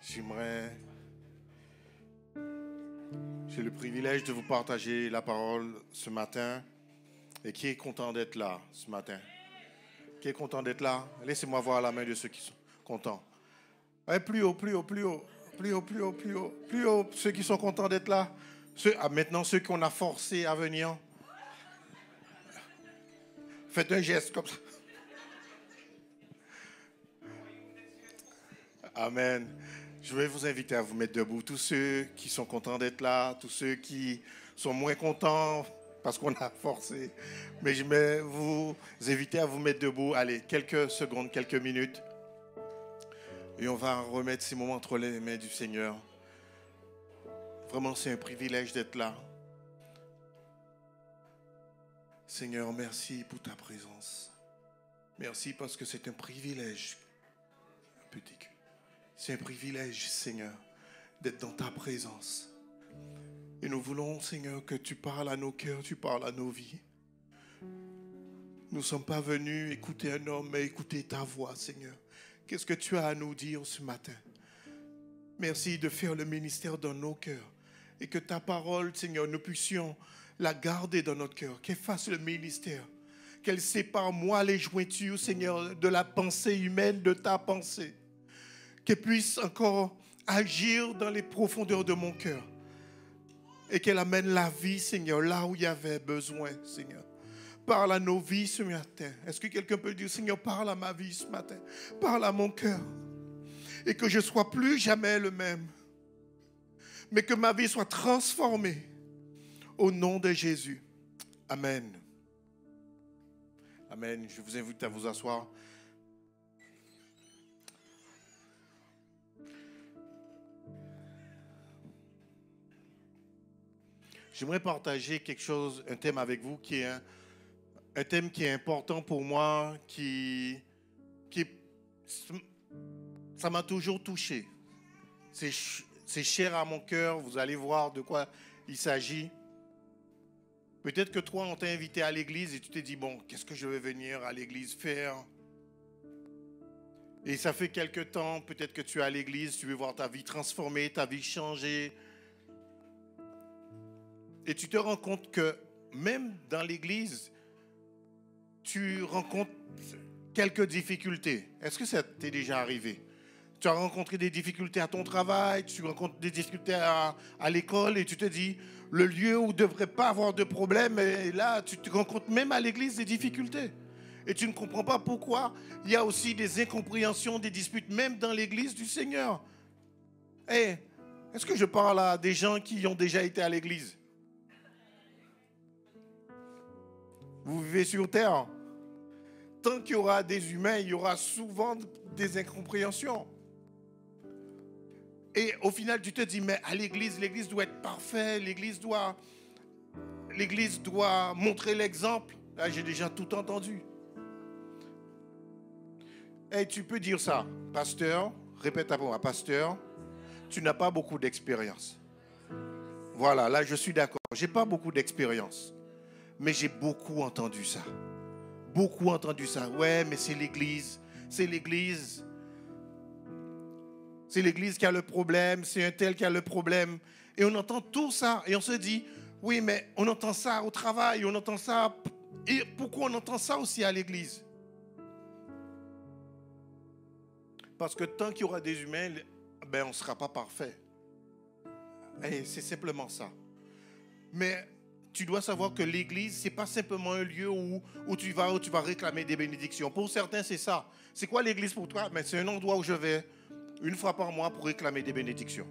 J'aimerais, j'ai le privilège de vous partager la parole ce matin. Et qui est content d'être là ce matin? Qui est content d'être là? Laissez-moi voir la main de ceux qui sont contents. Allez, plus haut, plus haut, plus haut, plus haut, plus haut, plus haut, plus haut. Ceux qui sont contents d'être là. Maintenant, ceux qu'on a forcés à venir. Faites un geste comme ça. Amen. Je vais vous inviter à vous mettre debout. Tous ceux qui sont contents d'être là, tous ceux qui sont moins contents parce qu'on a forcé. Mais je vais vous inviter à vous mettre debout. Allez, quelques secondes, quelques minutes. Et on va remettre ces moments entre les mains du Seigneur. Vraiment, c'est un privilège d'être là. Seigneur, merci pour ta présence. Merci parce que c'est un privilège, petit cul. C'est un privilège, Seigneur, d'être dans ta présence. Et nous voulons, Seigneur, que tu parles à nos cœurs, tu parles à nos vies. Nous ne sommes pas venus écouter un homme, mais écouter ta voix, Seigneur. Qu'est-ce que tu as à nous dire ce matin? Merci de faire le ministère dans nos cœurs. Et que ta parole, Seigneur, nous puissions la garder dans notre cœur. Qu'elle fasse le ministère. Qu'elle sépare moi les jointures, Seigneur, de la pensée humaine, de ta pensée. Qu'elle puisse encore agir dans les profondeurs de mon cœur. Et qu'elle amène la vie, Seigneur, là où il y avait besoin, Seigneur. Parle à nos vies ce matin. Est-ce que quelqu'un peut dire, Seigneur, parle à ma vie ce matin. Parle à mon cœur. Et que je ne sois plus jamais le même. Mais que ma vie soit transformée. Au nom de Jésus. Amen. Amen. Je vous invite à vous asseoir. J'aimerais partager quelque chose, un thème avec vous qui est un thème qui est important pour moi, ça m'a toujours touché. C'est cher à mon cœur, vous allez voir de quoi il s'agit. Peut-être que toi, on t'a invité à l'église et tu t'es dit, bon, qu'est-ce que je vais venir à l'église faire? Et ça fait quelque temps, peut-être que tu es à l'église, tu veux voir ta vie transformée, ta vie changer. Et tu te rends compte que même dans l'église, tu rencontres quelques difficultés. Est-ce que ça t'est déjà arrivé? Tu as rencontré des difficultés à ton travail, tu rencontres des difficultés à l'école et tu te dis, le lieu où il ne devrait pas avoir de problème, et là, tu te rencontres même à l'église des difficultés. Et tu ne comprends pas pourquoi. Il y a aussi des incompréhensions, des disputes, même dans l'église du Seigneur. Hey, est-ce que je parle à des gens qui ont déjà été à l'église? Vous vivez sur terre. Tant qu'il y aura des humains, il y aura souvent des incompréhensions. Et au final, tu te dis, mais à l'église doit être parfaite, l'église doit montrer l'exemple. Là, j'ai déjà tout entendu. Et tu peux dire ça, pasteur, répète après moi, pasteur, tu n'as pas beaucoup d'expérience. Voilà, là, je suis d'accord. Je n'ai pas beaucoup d'expérience. Mais j'ai beaucoup entendu ça. Beaucoup entendu ça. Ouais, mais c'est l'église. C'est l'église. C'est l'église qui a le problème. C'est un tel qui a le problème. Et on entend tout ça. Et on se dit, oui, mais on entend ça au travail. On entend ça. Et pourquoi on entend ça aussi à l'église? Parce que tant qu'il y aura des humains, ben, on ne sera pas parfait. Et c'est simplement ça. Mais tu dois savoir que l'église, ce n'est pas simplement un lieu où tu vas réclamer des bénédictions. Pour certains, c'est ça. C'est quoi l'église pour toi? Mais c'est un endroit où je vais une fois par mois pour réclamer des bénédictions.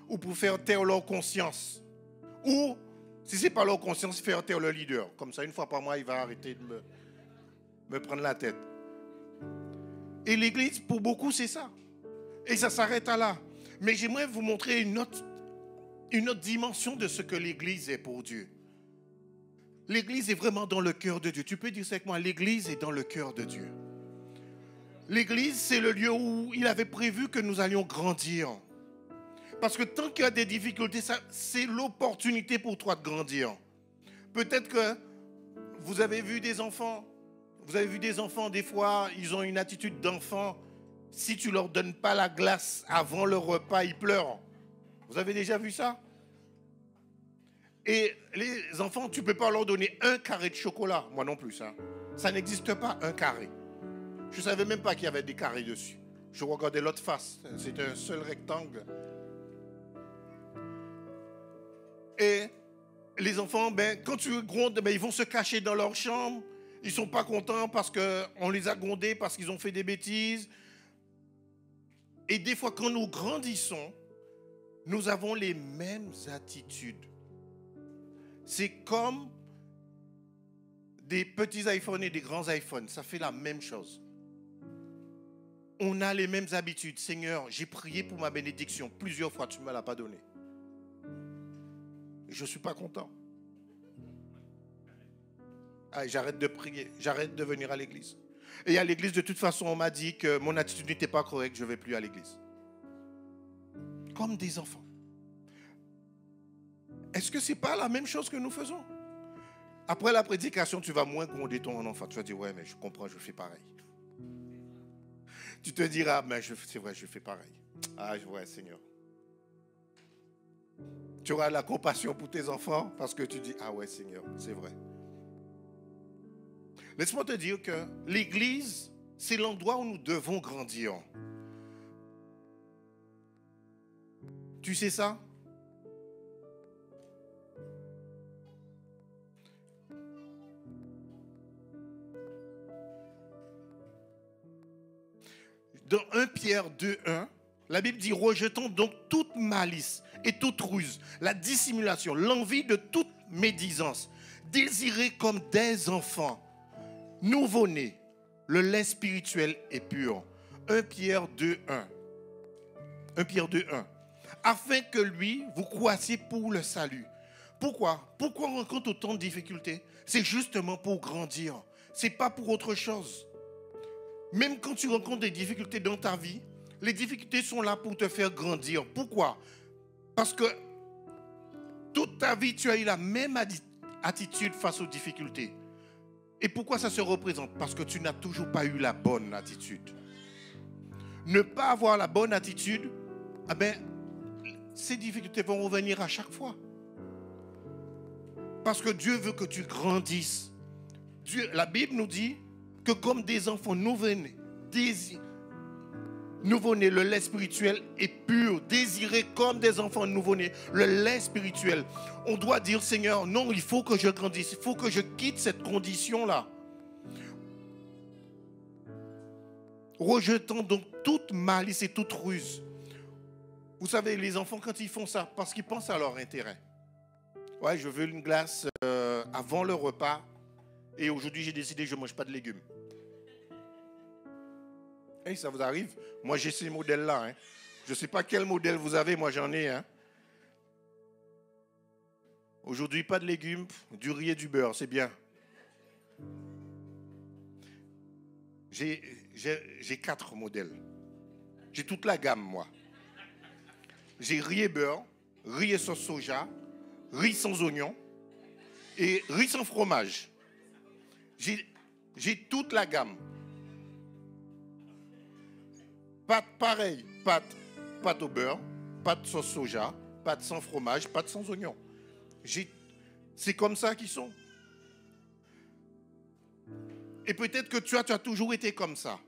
Ou pour faire taire leur conscience. Ou, si ce n'est pas leur conscience, faire taire le leader. Comme ça, une fois par mois, il va arrêter de me prendre la tête. Et l'église, pour beaucoup, c'est ça. Et ça s'arrête à là. Mais j'aimerais vous montrer une autre dimension de ce que l'église est pour Dieu. L'église est vraiment dans le cœur de Dieu. Tu peux dire ça avec moi, l'église est dans le cœur de Dieu. L'église, c'est le lieu où il avait prévu que nous allions grandir. Parce que tant qu'il y a des difficultés, c'est l'opportunité pour toi de grandir. Peut-être que vous avez vu des enfants. Vous avez vu des enfants, des fois, ils ont une attitude d'enfant. Si tu ne leur donnes pas la glace avant le repas, ils pleurent. Vous avez déjà vu ça? Et les enfants, tu ne peux pas leur donner un carré de chocolat. Moi non plus, hein. Ça n'existe pas, un carré. Je ne savais même pas qu'il y avait des carrés dessus. Je regardais l'autre face. C'était un seul rectangle. Et les enfants, quand tu grondes, ils vont se cacher dans leur chambre. Ils ne sont pas contents parce qu'on les a grondés, parce qu'ils ont fait des bêtises. Et des fois, quand nous grandissons, nous avons les mêmes attitudes. C'est comme des petits iPhones et des grands iPhones. Ça fait la même chose. On a les mêmes habitudes. Seigneur, j'ai prié pour ma bénédiction. Plusieurs fois, tu ne me l'as pas donnée. Je ne suis pas content. Ah, j'arrête de prier. J'arrête de venir à l'église. Et à l'église, de toute façon, on m'a dit que mon attitude n'était pas correcte. Je ne vais plus à l'église. Comme des enfants. Est-ce que ce n'est pas la même chose que nous faisons? Après la prédication, tu vas moins gronder ton enfant. Tu vas dire, ouais, mais je comprends, je fais pareil. Tu te diras, mais c'est vrai, je fais pareil. Ah, ouais, Seigneur. Tu auras la compassion pour tes enfants parce que tu dis, ah ouais, Seigneur, c'est vrai. Laisse-moi te dire que l'église, c'est l'endroit où nous devons grandir. Tu sais ça? Dans 1 Pierre 2:1, la Bible dit, rejetons donc toute malice et toute ruse, la dissimulation, l'envie de toute médisance, désirez comme des enfants, nouveau-nés, le lait spirituel est pur. 1 Pierre 2:1. 1 Pierre 2:1. Afin que lui, vous croissiez pour le salut. Pourquoi? Pourquoi on rencontre autant de difficultés? C'est justement pour grandir. Ce n'est pas pour autre chose. Même quand tu rencontres des difficultés dans ta vie, les difficultés sont là pour te faire grandir. Pourquoi? Parce que toute ta vie, tu as eu la même attitude face aux difficultés. Et pourquoi ça se représente? Parce que tu n'as toujours pas eu la bonne attitude. Ne pas avoir la bonne attitude, ces difficultés vont revenir à chaque fois. Parce que Dieu veut que tu grandisses. La Bible nous dit que comme des enfants nouveau-nés, le lait spirituel est pur. Désirez comme des enfants nouveau-nés le lait spirituel. On doit dire, Seigneur, non, il faut que je grandisse. Il faut que je quitte cette condition-là. Rejetant donc toute malice et toute ruse. Vous savez, les enfants, quand ils font ça, parce qu'ils pensent à leur intérêt. Ouais, je veux une glace avant le repas. Et aujourd'hui, j'ai décidé que je ne mange pas de légumes. Hey, ça vous arrive? Moi, j'ai ces modèles-là. Hein. Je ne sais pas quel modèle vous avez, moi j'en ai. Hein. Aujourd'hui, pas de légumes, du riz et du beurre, c'est bien. J'ai 4 modèles. J'ai toute la gamme, moi. J'ai riz et beurre, riz et sauce soja, riz sans oignon et riz sans fromage. J'ai toute la gamme. Pâte pareil, pâte au beurre, pâte sauce soja, pâte sans fromage, pâte sans oignon. C'est comme ça qu'ils sont. Et peut-être que tu as toujours été comme ça.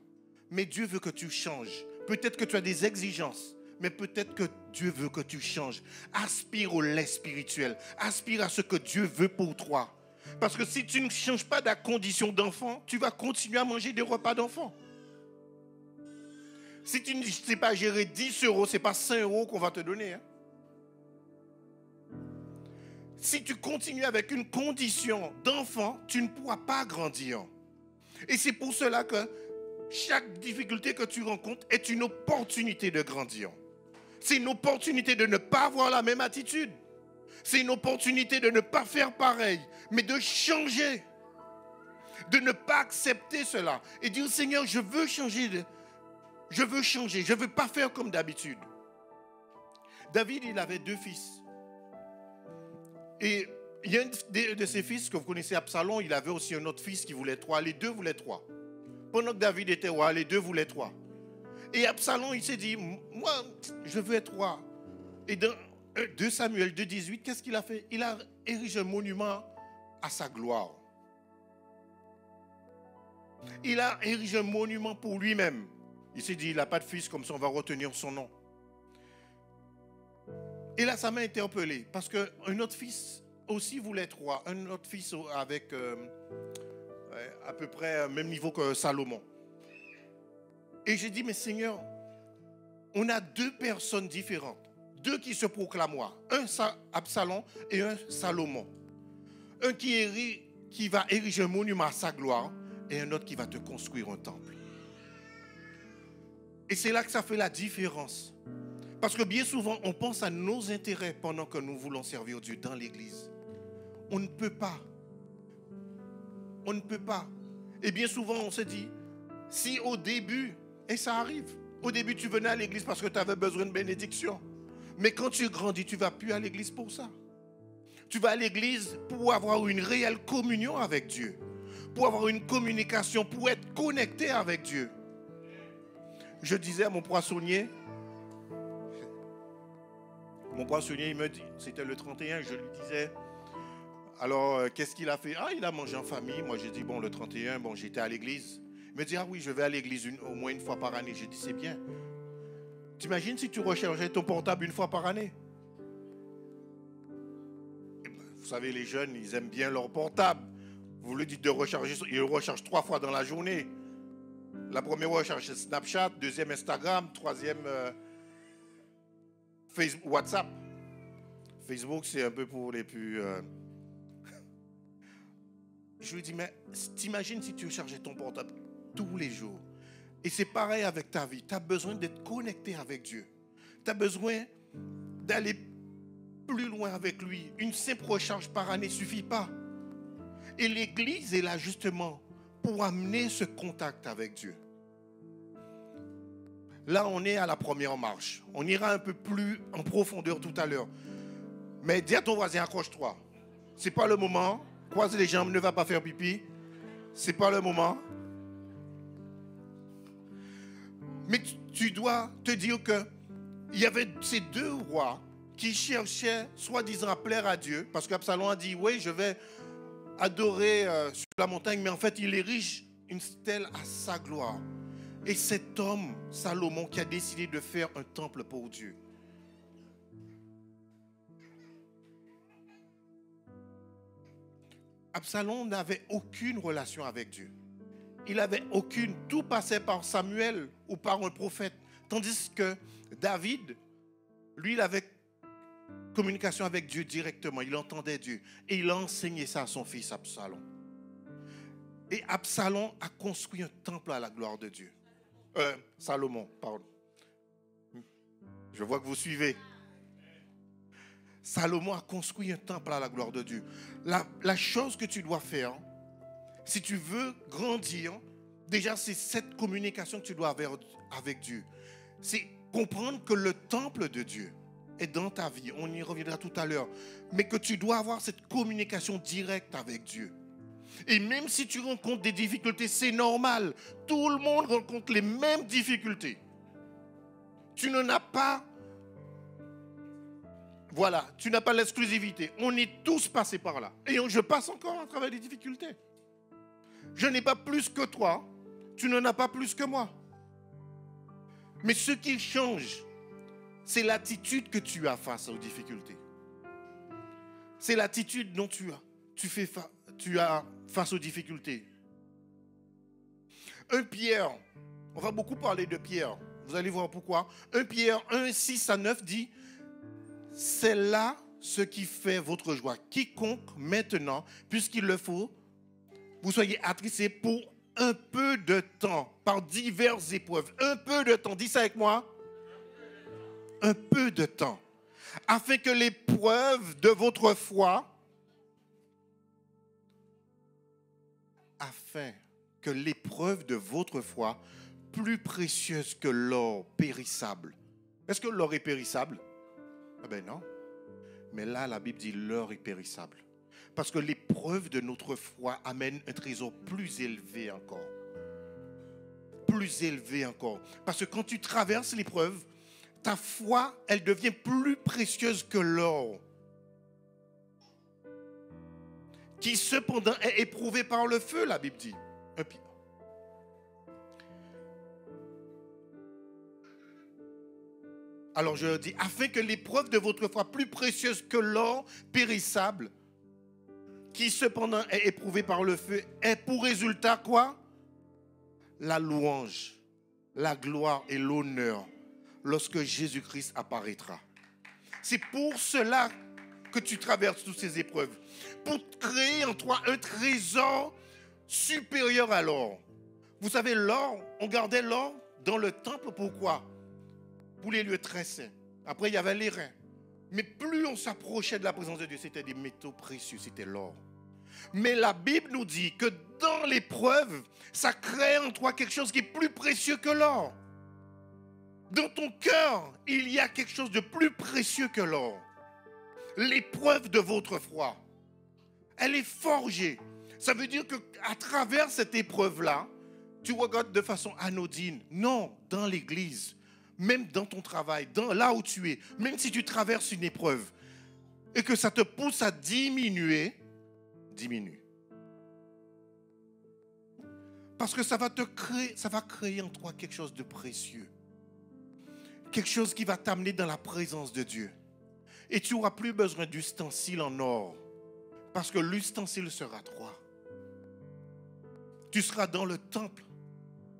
Mais Dieu veut que tu changes. Peut-être que tu as des exigences. Mais peut-être que Dieu veut que tu changes. Aspire au lait spirituel. Aspire à ce que Dieu veut pour toi. Parce que si tu ne changes pas ta condition d'enfant, tu vas continuer à manger des repas d'enfant. Si tu ne sais pas gérer 10 €, ce n'est pas 5 € qu'on va te donner. Hein. Si tu continues avec une condition d'enfant, tu ne pourras pas grandir. Et c'est pour cela que chaque difficulté que tu rencontres est une opportunité de grandir. C'est une opportunité de ne pas avoir la même attitude. C'est une opportunité de ne pas faire pareil, mais de changer. De ne pas accepter cela. Et dire, Seigneur, je veux changer. Je ne veux pas faire comme d'habitude. David, il avait 2 fils. Et il y a un de ses fils que vous connaissez, Absalom, il avait aussi un autre fils qui voulait 3. Les 2 voulaient 3. Pendant que David était roi, les 2 voulaient 3. Et Absalom, il s'est dit, moi, je veux être roi. Et dans 2 Samuel 2,18, qu'est-ce qu'il a fait? Il a érigé un monument à sa gloire. Il a érigé un monument pour lui-même. Il s'est dit, il n'a pas de fils, comme ça on va retenir son nom. Et là, ça m'a interpellé, parce qu'un autre fils aussi voulait être roi. Un autre fils avec à peu près même niveau que Salomon. Et j'ai dit, mais Seigneur, on a 2 personnes différentes. 2 qui se proclament rois. Un Absalom et un Salomon. Un qui va ériger un monument à sa gloire et un autre qui va te construire un temple. Et c'est là que ça fait la différence. Parce que bien souvent, on pense à nos intérêts pendant que nous voulons servir Dieu dans l'église. On ne peut pas. On ne peut pas. Et bien souvent, on se dit, si au début, et ça arrive, au début tu venais à l'église parce que tu avais besoin de bénédiction. Mais quand tu grandis, tu ne vas plus à l'église pour ça. Tu vas à l'église pour avoir une réelle communion avec Dieu. Pour avoir une communication, pour être connecté avec Dieu. Je disais à mon poissonnier, il me dit, c'était le 31, je lui disais, alors qu'est-ce qu'il a fait? Ah, il a mangé en famille. Moi j'ai dit, bon, le 31, bon, j'étais à l'église. Il me dit, ah oui, je vais à l'église au moins une fois par année. J'ai dit, c'est bien. T'imagines si tu rechargeais ton portable une fois par année? Vous savez, les jeunes, ils aiment bien leur portable. Vous lui dites de recharger, ils le rechargent 3 fois dans la journée. La première recharge, c'est Snapchat, deuxième Instagram, troisième Facebook, WhatsApp. Facebook, c'est un peu pour les plus... Je lui dis, mais t'imagines si tu chargeais ton portable tous les jours. Et c'est pareil avec ta vie. Tu as besoin d'être connecté avec Dieu. Tu as besoin d'aller plus loin avec lui. Une simple recharge par année ne suffit pas. Et l'église est là justement pour amener ce contact avec Dieu. Là, on est à la première marche. On ira un peu plus en profondeur tout à l'heure. Mais dis à ton voisin, accroche-toi. Ce n'est pas le moment. Croise les jambes, ne va pas faire pipi. Ce n'est pas le moment. Mais tu dois te dire qu'il y avait ces 2 rois qui cherchaient, soi-disant, à plaire à Dieu. Parce qu'Absalom a dit, oui, je vais adorer sur la montagne. Mais en fait, il érige une stèle à sa gloire. Et cet homme, Salomon, qui a décidé de faire un temple pour Dieu. Absalom n'avait aucune relation avec Dieu. Il n'avait aucune. Tout passait par Samuel ou par un prophète. Tandis que David, lui, il avait communication avec Dieu directement. Il entendait Dieu. Et il a enseigné ça à son fils Absalom. Et Absalom a construit un temple à la gloire de Dieu. Salomon, pardon. Je vois que vous suivez. Salomon a construit un temple à la gloire de Dieu. La chose que tu dois faire, si tu veux grandir, déjà c'est cette communication que tu dois avoir avec Dieu. C'est comprendre que le temple de Dieu est dans ta vie. On y reviendra tout à l'heure. Mais que tu dois avoir cette communication directe avec Dieu. Et même si tu rencontres des difficultés, c'est normal. Tout le monde rencontre les mêmes difficultés. Tu n'en as pas... Voilà, tu n'as pas l'exclusivité. On est tous passés par là. Et je passe encore à travers des difficultés. Je n'ai pas plus que toi. Tu n'en as pas plus que moi. Mais ce qui change, c'est l'attitude que tu as face aux difficultés. C'est l'attitude dont tu as face aux difficultés. Pierre, on va beaucoup parler de Pierre. Vous allez voir pourquoi. Pierre 1, 6 à 9 dit, c'est là ce qui fait votre joie. Quiconque maintenant, puisqu'il le faut, vous soyez attristés pour un peu de temps, par diverses épreuves. Un peu de temps, dis ça avec moi. Un peu de temps. Afin que l'épreuve de votre foi, plus précieuse que l'or périssable. Est-ce que l'or est périssable? Eh bien non. Mais là, la Bible dit l'or est périssable. Parce que l'épreuve de notre foi amène un trésor plus élevé encore. plus élevé encore. Parce que quand tu traverses l'épreuve, ta foi, elle devient plus précieuse que l'or, qui cependant est éprouvé par le feu, la Bible dit. Alors je dis, afin que l'épreuve de votre foi, plus précieuse que l'or périssable, qui cependant est éprouvé par le feu, ait pour résultat quoi? La louange, la gloire et l'honneur lorsque Jésus-Christ apparaîtra. C'est pour cela que tu traverses toutes ces épreuves. Pour créer en toi un trésor supérieur à l'or. Vous savez, l'or, on gardait l'or dans le temple, pourquoi? Pour les lieux très saints. Après, il y avait les reins. Mais plus on s'approchait de la présence de Dieu, c'était des métaux précieux, c'était l'or. Mais la Bible nous dit que dans l'épreuve, ça crée en toi quelque chose qui est plus précieux que l'or. Dans ton cœur, il y a quelque chose de plus précieux que l'or. L'épreuve de votre foi, elle est forgée. Ça veut dire qu'à travers cette épreuve-là, tu regardes de façon anodine. Non, dans l'église, même dans ton travail, là où tu es, même si tu traverses une épreuve et que ça te pousse à diminuer, diminue. Parce que ça va créer en toi quelque chose de précieux. Quelque chose qui va t'amener dans la présence de Dieu. Et tu n'auras plus besoin d'ustensiles en or. Parce que l'ustensile sera toi. Tu seras dans le temple,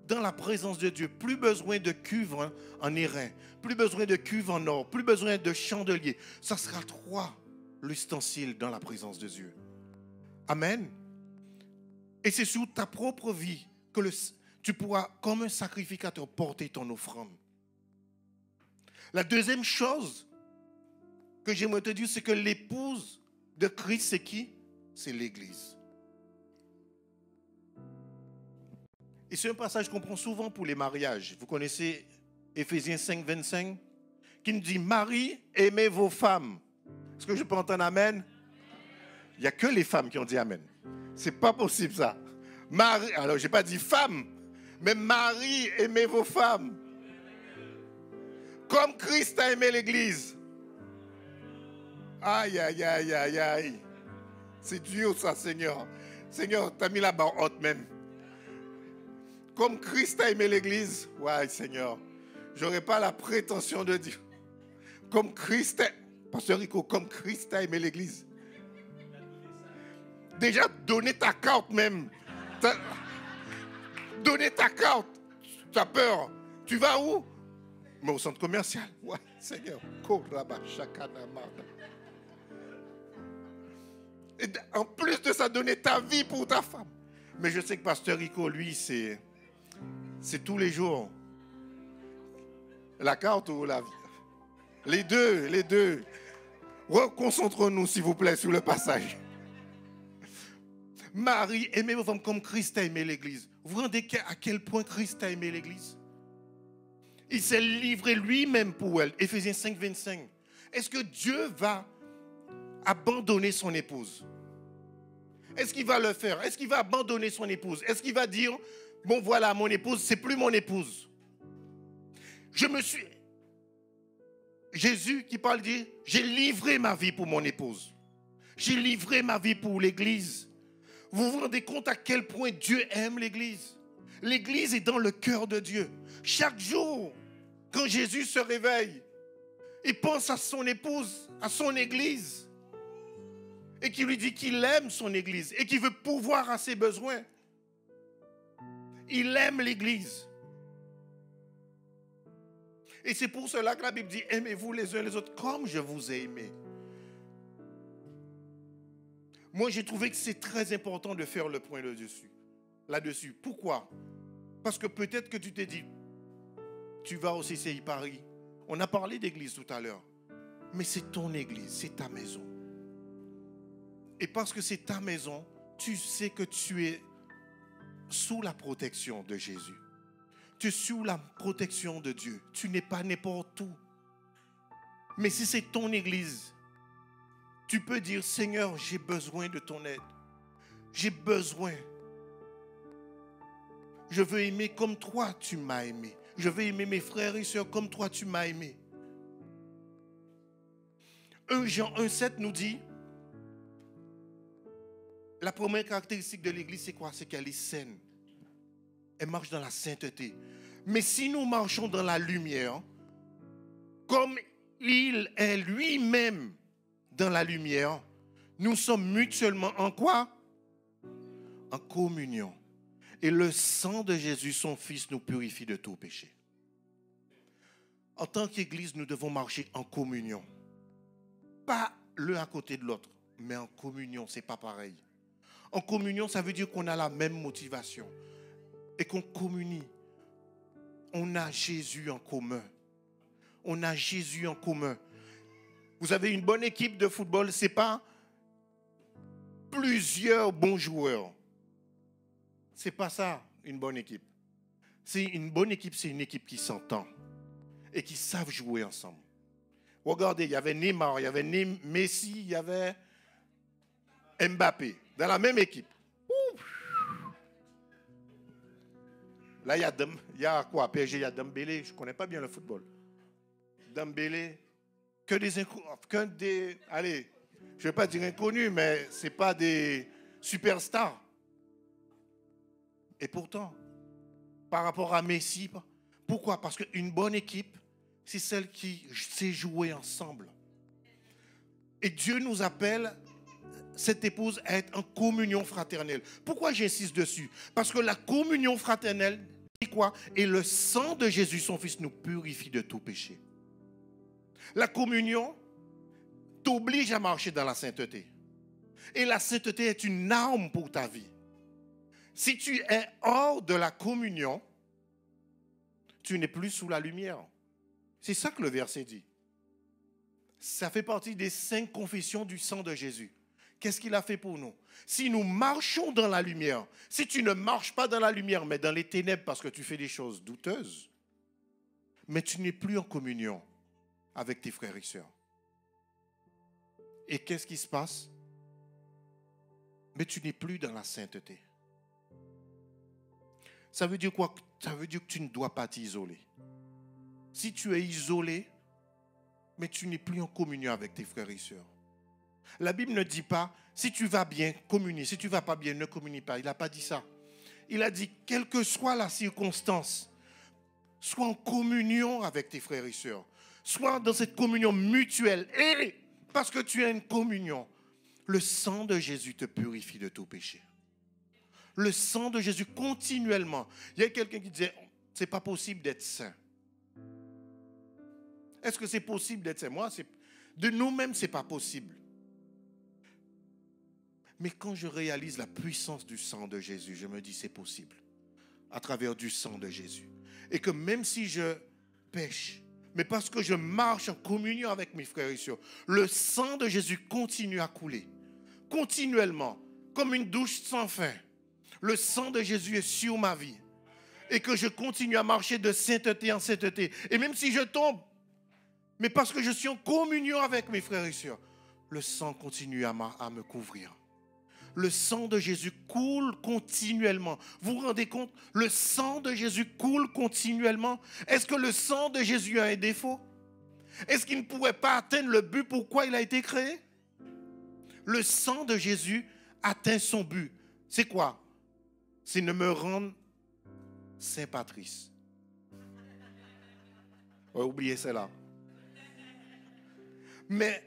dans la présence de Dieu. Plus besoin de cuve en airain. Plus besoin de cuve en or. Plus besoin de chandelier. Ça sera toi, l'ustensile dans la présence de Dieu. Amen. Et c'est sur ta propre vie que tu pourras, comme un sacrificateur, porter ton offrande. La deuxième chose que j'aimerais te dire, c'est que l'épouse de Christ, c'est qui? C'est l'Église. Et c'est un passage qu'on prend souvent pour les mariages. Vous connaissez Éphésiens 5, 25, qui nous dit, Marie, aimez vos femmes. Est-ce que je peux entendre amen? Il n'y a que les femmes qui ont dit amen. C'est pas possible ça. Marie, alors je n'ai pas dit femme, mais Marie, aimez vos femmes. Comme Christ a aimé l'Église. Aïe, aïe, aïe, aïe, aïe. C'est dur ça, Seigneur. Seigneur, tu as mis la barre haute même. Comme Christ a aimé l'Église. Ouais, Seigneur. Je n'aurais pas la prétention de dire. Comme Christ a... Pasteur Rico, comme Christ a aimé l'Église. Déjà, donner ta carte même. Donner ta carte. Tu as peur. Tu vas où? Mais au centre commercial. Ouais, Seigneur. Et en plus de ça, donner ta vie pour ta femme. Mais je sais que Pasteur Rico, lui, c'est tous les jours. La carte ou la vie? Les deux. Reconcentrons-nous, s'il vous plaît, sur le passage. Marie, aimez vos femmes comme Christ a aimé l'Église. Vous vous rendez à quel point Christ a aimé l'Église? Il s'est livré lui-même pour elle. Éphésiens 5, 25. Est-ce que Dieu va abandonner son épouse? Est-ce qu'il va le faire? Est-ce qu'il va abandonner son épouse? Est-ce qu'il va dire, bon voilà, mon épouse, c'est plus mon épouse? Jésus qui parle dit, j'ai livré ma vie pour mon épouse. J'ai livré ma vie pour l'Église. Vous vous rendez compte à quel point Dieu aime l'Église? L'Église est dans le cœur de Dieu. Chaque jour, quand Jésus se réveille, il pense à son épouse, à son Église, et qui lui dit qu'il aime son Église et qu'il veut pourvoir à ses besoins. Il aime l'Église. Et c'est pour cela que la Bible dit, aimez-vous les uns les autres comme je vous ai aimé. Moi, j'ai trouvé que c'est très important de faire le point là-dessus. Pourquoi? Parce que peut-être que tu t'es dit, tu vas au CCI Paris. On a parlé d'église tout à l'heure. Mais c'est ton église, c'est ta maison. Et parce que c'est ta maison, tu sais que tu es sous la protection de Jésus. Tu es sous la protection de Dieu. Tu n'es pas n'importe où. Mais si c'est ton église, tu peux dire, Seigneur, j'ai besoin de ton aide. J'ai besoin. Je veux aimer comme toi, tu m'as aimé. Je veux aimer mes frères et sœurs comme toi, tu m'as aimé. 1 Jean 1,7 nous dit, la première caractéristique de l'Église, c'est quoi? C'est qu'elle est saine. Elle marche dans la sainteté. Mais si nous marchons dans la lumière, comme il est lui-même dans la lumière, nous sommes mutuellement en quoi? En communion. Et le sang de Jésus, son Fils, nous purifie de tout péché. En tant qu'Église, nous devons marcher en communion. Pas l'un à côté de l'autre, mais en communion, c'est pas pareil. En communion, ça veut dire qu'on a la même motivation et qu'on communie. On a Jésus en commun. On a Jésus en commun. Vous avez une bonne équipe de football, ce n'est pas plusieurs bons joueurs. Ce n'est pas ça, une bonne équipe. Une bonne équipe, c'est une équipe qui s'entend et qui savent jouer ensemble. Regardez, il y avait Neymar, il y avait Messi, il y avait Mbappé dans la même équipe. Là, il y a quoi? PSG, il y a Dembélé. Je ne connais pas bien le football. Dembélé, que des allez, je ne vais pas dire inconnus, mais ce n'est pas des superstars. Et pourtant, par rapport à Messi, pourquoi? Parce qu'une bonne équipe, c'est celle qui sait jouer ensemble. Et Dieu nous appelle, cette épouse, à être en communion fraternelle. Pourquoi j'insiste dessus? Parce que la communion fraternelle, c'est quoi? Et le sang de Jésus, son Fils, nous purifie de tout péché. La communion t'oblige à marcher dans la sainteté. Et la sainteté est une arme pour ta vie. Si tu es hors de la communion, tu n'es plus sous la lumière. C'est ça que le verset dit. Ça fait partie des 5 confessions du sang de Jésus. Qu'est-ce qu'il a fait pour nous? Si nous marchons dans la lumière, si tu ne marches pas dans la lumière, mais dans les ténèbres parce que tu fais des choses douteuses, mais tu n'es plus en communion avec tes frères et sœurs. Et qu'est-ce qui se passe? Mais tu n'es plus dans la sainteté. Ça veut dire quoi? Ça veut dire que tu ne dois pas t'isoler. Si tu es isolé, mais tu n'es plus en communion avec tes frères et sœurs. La Bible ne dit pas, si tu vas bien, communie. Si tu ne vas pas bien, ne communie pas. Il n'a pas dit ça. Il a dit, quelle que soit la circonstance, sois en communion avec tes frères et sœurs. Sois dans cette communion mutuelle. Et parce que tu as une communion, le sang de Jésus te purifie de tout péché. Le sang de Jésus continuellement. Il y a quelqu'un qui disait, c'est pas possible d'être saint. Est-ce que c'est possible d'être saint? Moi, de nous-mêmes, c'est pas possible. Mais quand je réalise la puissance du sang de Jésus, je me dis c'est possible. À travers du sang de Jésus. Et que même si je pêche, mais parce que je marche en communion avec mes frères et sœurs, le sang de Jésus continue à couler. Continuellement. Comme une douche sans fin. Le sang de Jésus est sur ma vie. Et que je continue à marcher de sainteté en sainteté. Et même si je tombe, mais parce que je suis en communion avec mes frères et sœurs, le sang continue à me couvrir. Le sang de Jésus coule continuellement. Vous vous rendez compte? Le sang de Jésus coule continuellement. Est-ce que le sang de Jésus a un défaut? Est-ce qu'il ne pourrait pas atteindre le but pourquoi il a été créé? Le sang de Jésus atteint son but. C'est quoi? C'est de me rendre Saint Patrice. On va oublier cela. Mais,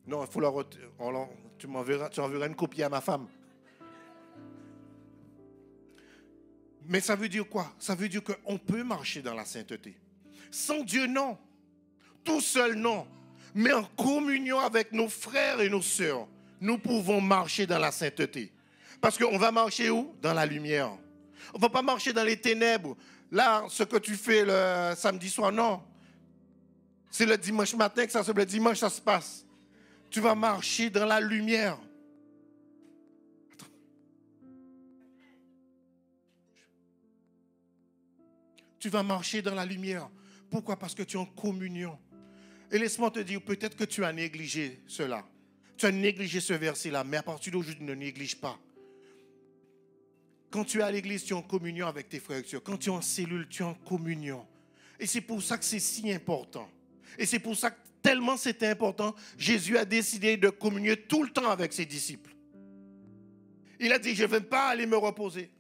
non, il faut tu enverras une copie à ma femme. Mais ça veut dire quoi? Ça veut dire qu'on peut marcher dans la sainteté. Sans Dieu, non. Tout seul, non. Mais en communion avec nos frères et nos sœurs, nous pouvons marcher dans la sainteté. Parce qu'on va marcher où? Dans la lumière. On ne va pas marcher dans les ténèbres. Là, ce que tu fais le samedi soir, non. C'est le dimanche matin que le dimanche, ça se passe. Tu vas marcher dans la lumière. Tu vas marcher dans la lumière. Pourquoi? Parce que tu es en communion. Et laisse-moi te dire, peut-être que tu as négligé cela. Tu as négligé ce verset-là, mais à partir d'aujourd'hui, ne néglige pas. Quand tu es à l'église, tu es en communion avec tes frères et sœurs. Quand tu es en cellule, tu es en communion. Et c'est pour ça que c'est si important. Et c'est pour ça que tellement c'était important, Jésus a décidé de communier tout le temps avec ses disciples. Il a dit, je ne vais pas aller me reposer,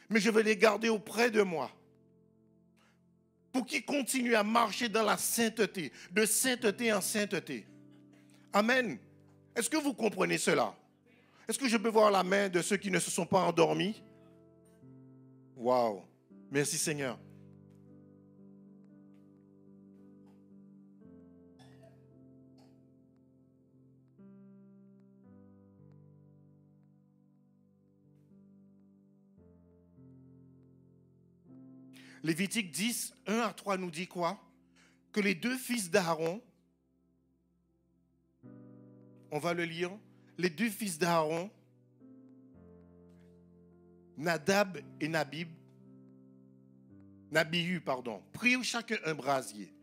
mais je vais les garder auprès de moi. Pour qu'ils continuent à marcher dans la sainteté, de sainteté en sainteté. Amen. Est-ce que vous comprenez cela? Est-ce que je peux voir la main de ceux qui ne se sont pas endormis? Waouh. Merci Seigneur. Lévitique 10, 1 à 3 nous dit quoi? Que les deux fils d'Aaron, on va le lire, les deux fils d'Aaron, Nadab et Nabihu, prirent chacun un brasier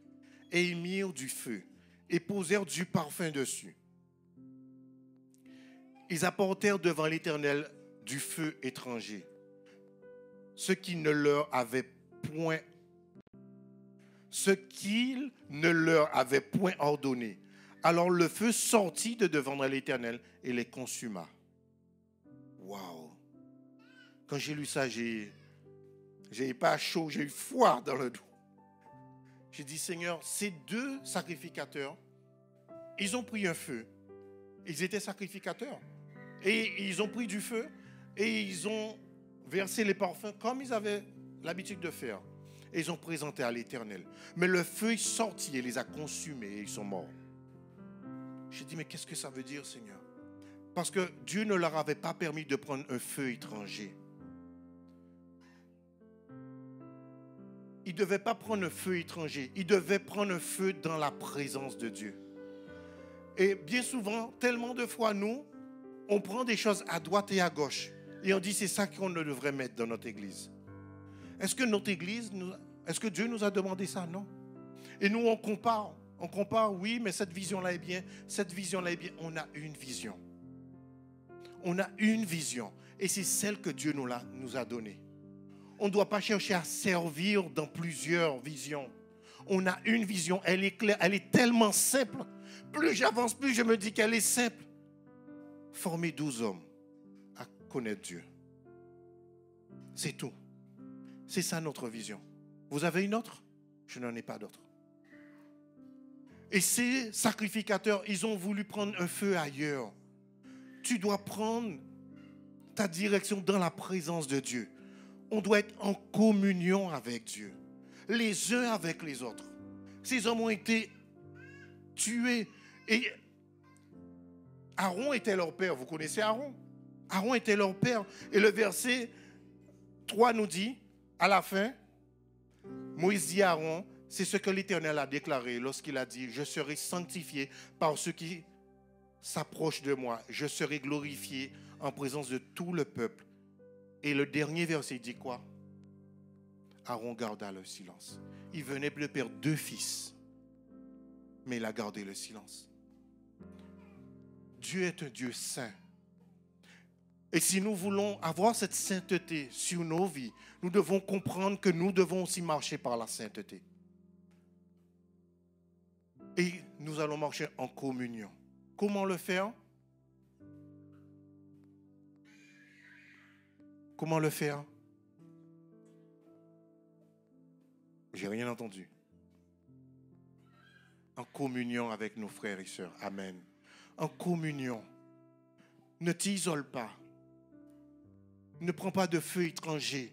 et y mirent du feu et posèrent du parfum dessus. Ils apportèrent devant l'Éternel du feu étranger, ce qu'il ne leur avait point ordonné. Alors le feu sortit de devant l'Éternel et les consuma. Waouh! Quand j'ai lu ça, j'ai pas chaud, j'ai eu froid dans le dos. J'ai dit, Seigneur, ces deux sacrificateurs, ils ont pris un feu. Ils étaient sacrificateurs. Et ils ont pris du feu et ils ont versé les parfums comme ils avaient l'habitude de faire. Et ils ont présenté à l'Éternel. Mais le feu est sorti et les a consumés et ils sont morts. J'ai dit, mais qu'est-ce que ça veut dire, Seigneur? Parce que Dieu ne leur avait pas permis de prendre un feu étranger. Ils ne devaient pas prendre un feu étranger. Ils devaient prendre un feu dans la présence de Dieu. Et bien souvent, tellement de fois, nous, on prend des choses à droite et à gauche. Et on dit, c'est ça qu'on ne devrait mettre dans notre église. Est-ce que notre église, est-ce que Dieu nous a demandé ça? Non. Et nous, on compare. On compare, oui, mais cette vision-là est bien. Cette vision-là est bien. On a une vision. On a une vision. Et c'est celle que Dieu nous a donnée. On ne doit pas chercher à servir dans plusieurs visions. On a une vision. Elle est claire. Elle est tellement simple. Plus j'avance, plus je me dis qu'elle est simple. Former 12 hommes à connaître Dieu. C'est tout. C'est ça notre vision. Vous avez une autre? Je n'en ai pas d'autre. Et ces sacrificateurs, ils ont voulu prendre un feu ailleurs. Tu dois prendre ta direction dans la présence de Dieu. On doit être en communion avec Dieu. Les uns avec les autres. Ces hommes ont été tués. Et Aaron était leur père. Vous connaissez Aaron? Aaron était leur père. Et le verset 3 nous dit, à la fin, Moïse dit à Aaron, c'est ce que l'Éternel a déclaré lorsqu'il a dit, je serai sanctifié par ceux qui s'approchent de moi. Je serai glorifié en présence de tout le peuple. Et le dernier verset dit quoi? Aaron garda le silence. Il venait de perdre 2 fils, mais il a gardé le silence. Dieu est un Dieu saint. Et si nous voulons avoir cette sainteté sur nos vies, nous devons comprendre que nous devons aussi marcher par la sainteté. Et nous allons marcher en communion. Comment le faire? Comment le faire? J'ai rien entendu. En communion avec nos frères et sœurs. Amen. En communion. Ne t'isole pas. Ne prends pas de feu étranger.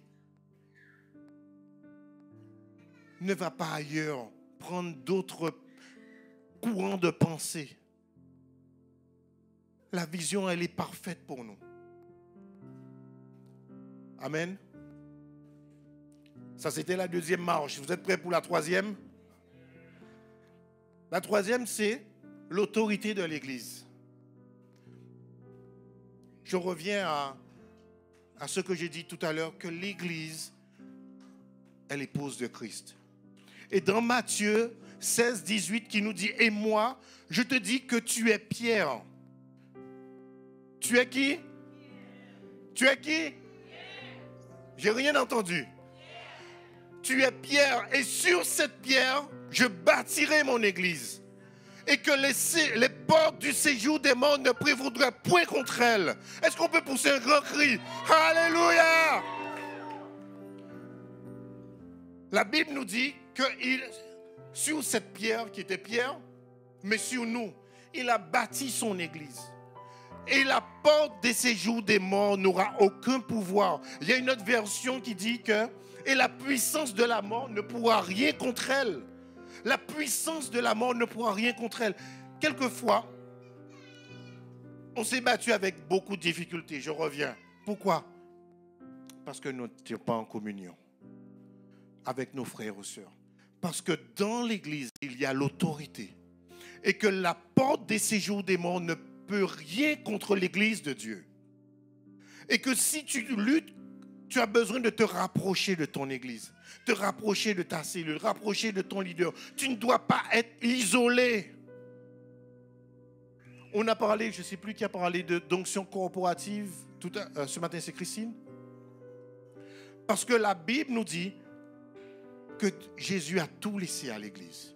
Ne va pas ailleurs prendre d'autres courants de pensée. La vision, elle est parfaite pour nous. Amen. Ça, c'était la deuxième marche. Vous êtes prêts pour la troisième? La troisième, c'est l'autorité de l'Église. Je reviens à ce que j'ai dit tout à l'heure, que l'Église est l'épouse de Christ. Et dans Matthieu 16, 18, qui nous dit, et moi, je te dis que tu es Pierre. Tu es qui? Tu es qui? J'ai rien entendu. Tu es pierre et sur cette pierre, je bâtirai mon église. Et que les portes du séjour des morts ne prévaudront point contre elle. Est-ce qu'on peut pousser un grand cri? Alléluia! La Bible nous dit que sur cette pierre qui était pierre, mais sur nous, il a bâti son église. Et la porte des séjours des morts n'aura aucun pouvoir. Il y a une autre version qui dit que et la puissance de la mort ne pourra rien contre elle. La puissance de la mort ne pourra rien contre elle. Quelquefois, on s'est battu avec beaucoup de difficultés. Je reviens. Pourquoi? Parce que nous n'étions pas en communion avec nos frères et sœurs. Parce que dans l'église, il y a l'autorité. Et que la porte des séjours des morts ne peut rien contre l'église de Dieu. Et que si tu luttes, tu as besoin de te rapprocher de ton église, te rapprocher de ta cellule, rapprocher de ton leader. Tu ne dois pas être isolé. On a parlé, je ne sais plus qui a parlé d'onction corporative. Ce matin, c'est Christine. Parce que la Bible nous dit que Jésus a tout laissé à l'église.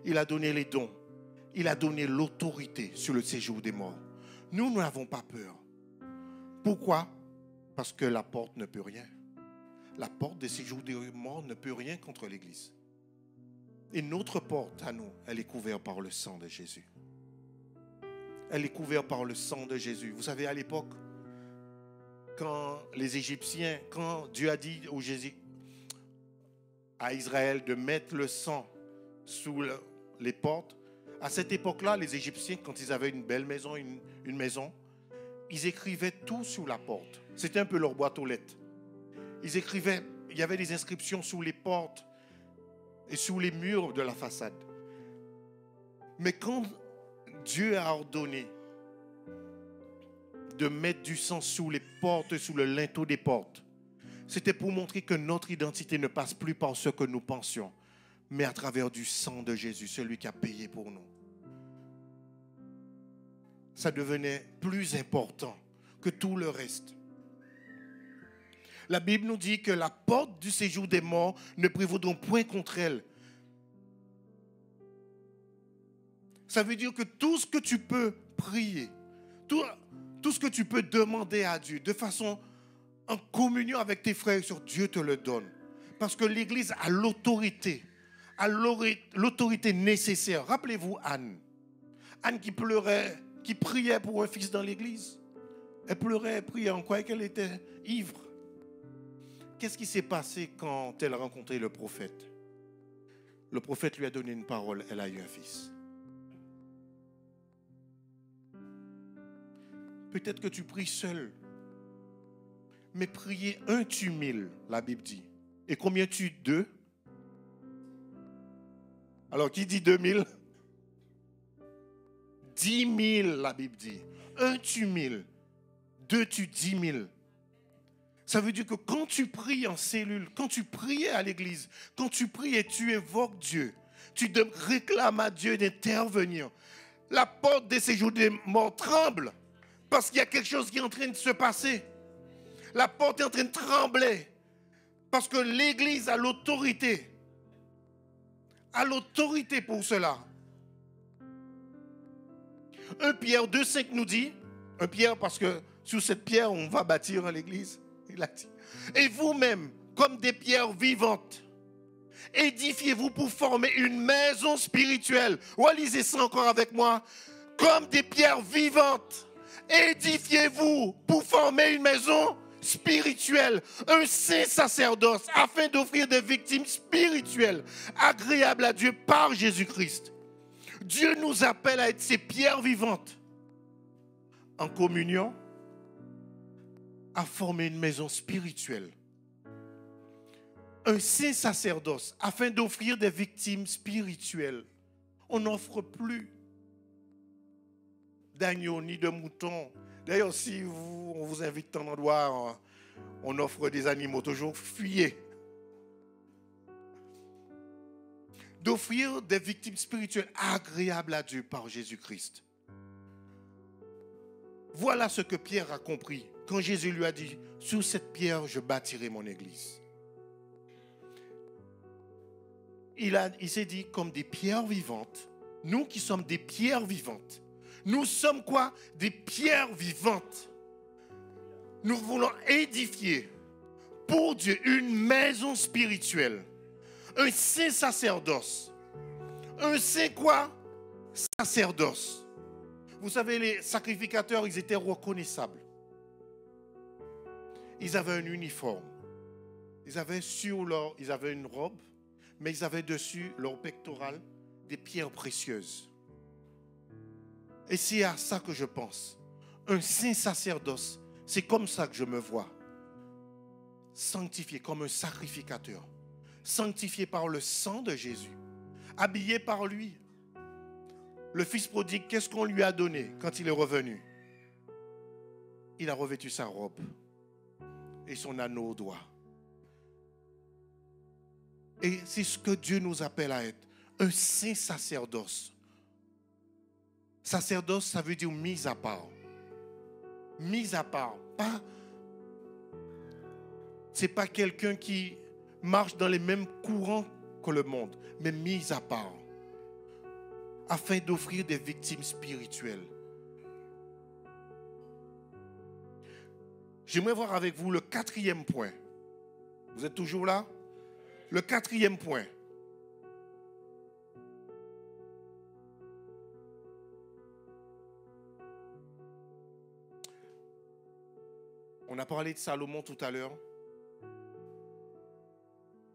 Il a donné les dons. Il a donné l'autorité sur le séjour des morts. Nous n'avons pas peur. Pourquoi? Parce que la porte ne peut rien. La porte des séjours des morts ne peut rien contre l'église. Et notre porte à nous, elle est couverte par le sang de Jésus. Elle est couverte par le sang de Jésus. Vous savez, à l'époque, quand les Égyptiens, quand Dieu a dit à Israël de mettre le sang sous les portes, à cette époque-là, les Égyptiens, quand ils avaient une belle maison, une maison, ils écrivaient tout sur la porte. C'était un peu leur boîte aux lettres. Ils écrivaient, il y avait des inscriptions sous les portes et sous les murs de la façade. Mais quand Dieu a ordonné de mettre du sang sous les portes, sous le linteau des portes, c'était pour montrer que notre identité ne passe plus par ce que nous pensions, mais à travers du sang de Jésus, celui qui a payé pour nous. Ça devenait plus important que tout le reste. La Bible nous dit que la porte du séjour des morts ne prévaudront point contre elle. Ça veut dire que tout ce que tu peux prier, tout ce que tu peux demander à Dieu de façon en communion avec tes frères sur Dieu te le donne. Parce que l'Église a l'autorité nécessaire. Rappelez-vous Anne. Anne qui pleurait, qui priait pour un fils dans l'église. Elle pleurait, elle priait en quoi qu'elle était ivre. Qu'est-ce qui s'est passé quand elle a rencontré le prophète? Le prophète lui a donné une parole, elle a eu un fils. Peut-être que tu pries seul, mais prier un tue mille, la Bible dit. Et combien tue deux? Alors qui dit 2000? 10 000, la Bible dit. Un tue 1000, deux tue 10 000. Ça veut dire que quand tu pries en cellule, quand tu pries à l'église, quand tu pries et tu évoques Dieu, tu réclames à Dieu d'intervenir. La porte des séjours des morts tremble parce qu'il y a quelque chose qui est en train de se passer. La porte est en train de trembler parce que l'église a l'autorité. A l'autorité pour cela. 1 Pierre 2,5 nous dit, 1 Pierre parce que sur cette pierre on va bâtir l'église. Il a dit. Et vous-même, comme des pierres vivantes, édifiez-vous pour former une maison spirituelle. Lisez ça encore avec moi. Comme des pierres vivantes, édifiez-vous pour former une maison spirituelle, un saint sacerdoce, afin d'offrir des victimes spirituelles agréables à Dieu par Jésus-Christ. Dieu nous appelle à être ces pierres vivantes en communion, à former une maison spirituelle, un saint sacerdoce, afin d'offrir des victimes spirituelles. On n'offre plus d'agneaux ni de moutons. D'ailleurs, si on vous invite à un endroit, on offre des animaux, toujours fuyez. D'offrir des victimes spirituelles agréables à Dieu par Jésus-Christ. Voilà ce que Pierre a compris quand Jésus lui a dit, sur cette pierre, je bâtirai mon église. Il s'est dit, comme des pierres vivantes, nous qui sommes des pierres vivantes, nous sommes quoi? Des pierres vivantes. Nous voulons édifier pour Dieu une maison spirituelle, un saint sacerdoce. Un saint quoi? Sacerdoce. Vous savez, les sacrificateurs, ils étaient reconnaissables. Ils avaient un uniforme. Ils avaient une robe, mais ils avaient dessus leur pectoral des pierres précieuses. Et c'est à ça que je pense. Un saint sacerdoce, c'est comme ça que je me vois. Sanctifié comme un sacrificateur. Sanctifié par le sang de Jésus. Habillé par lui. Le fils prodigue, qu'est-ce qu'on lui a donné quand il est revenu? Il a revêtu sa robe et son anneau au doigt. Et c'est ce que Dieu nous appelle à être. Un saint sacerdoce. Sacerdoce, ça veut dire mise à part. Mise à part. C'est pas quelqu'un qui marche dans les mêmes courants que le monde, mais mise à part. Afin d'offrir des victimes spirituelles. J'aimerais voir avec vous le 4e point. Vous êtes toujours là? Le 4e point. On a parlé de Salomon tout à l'heure.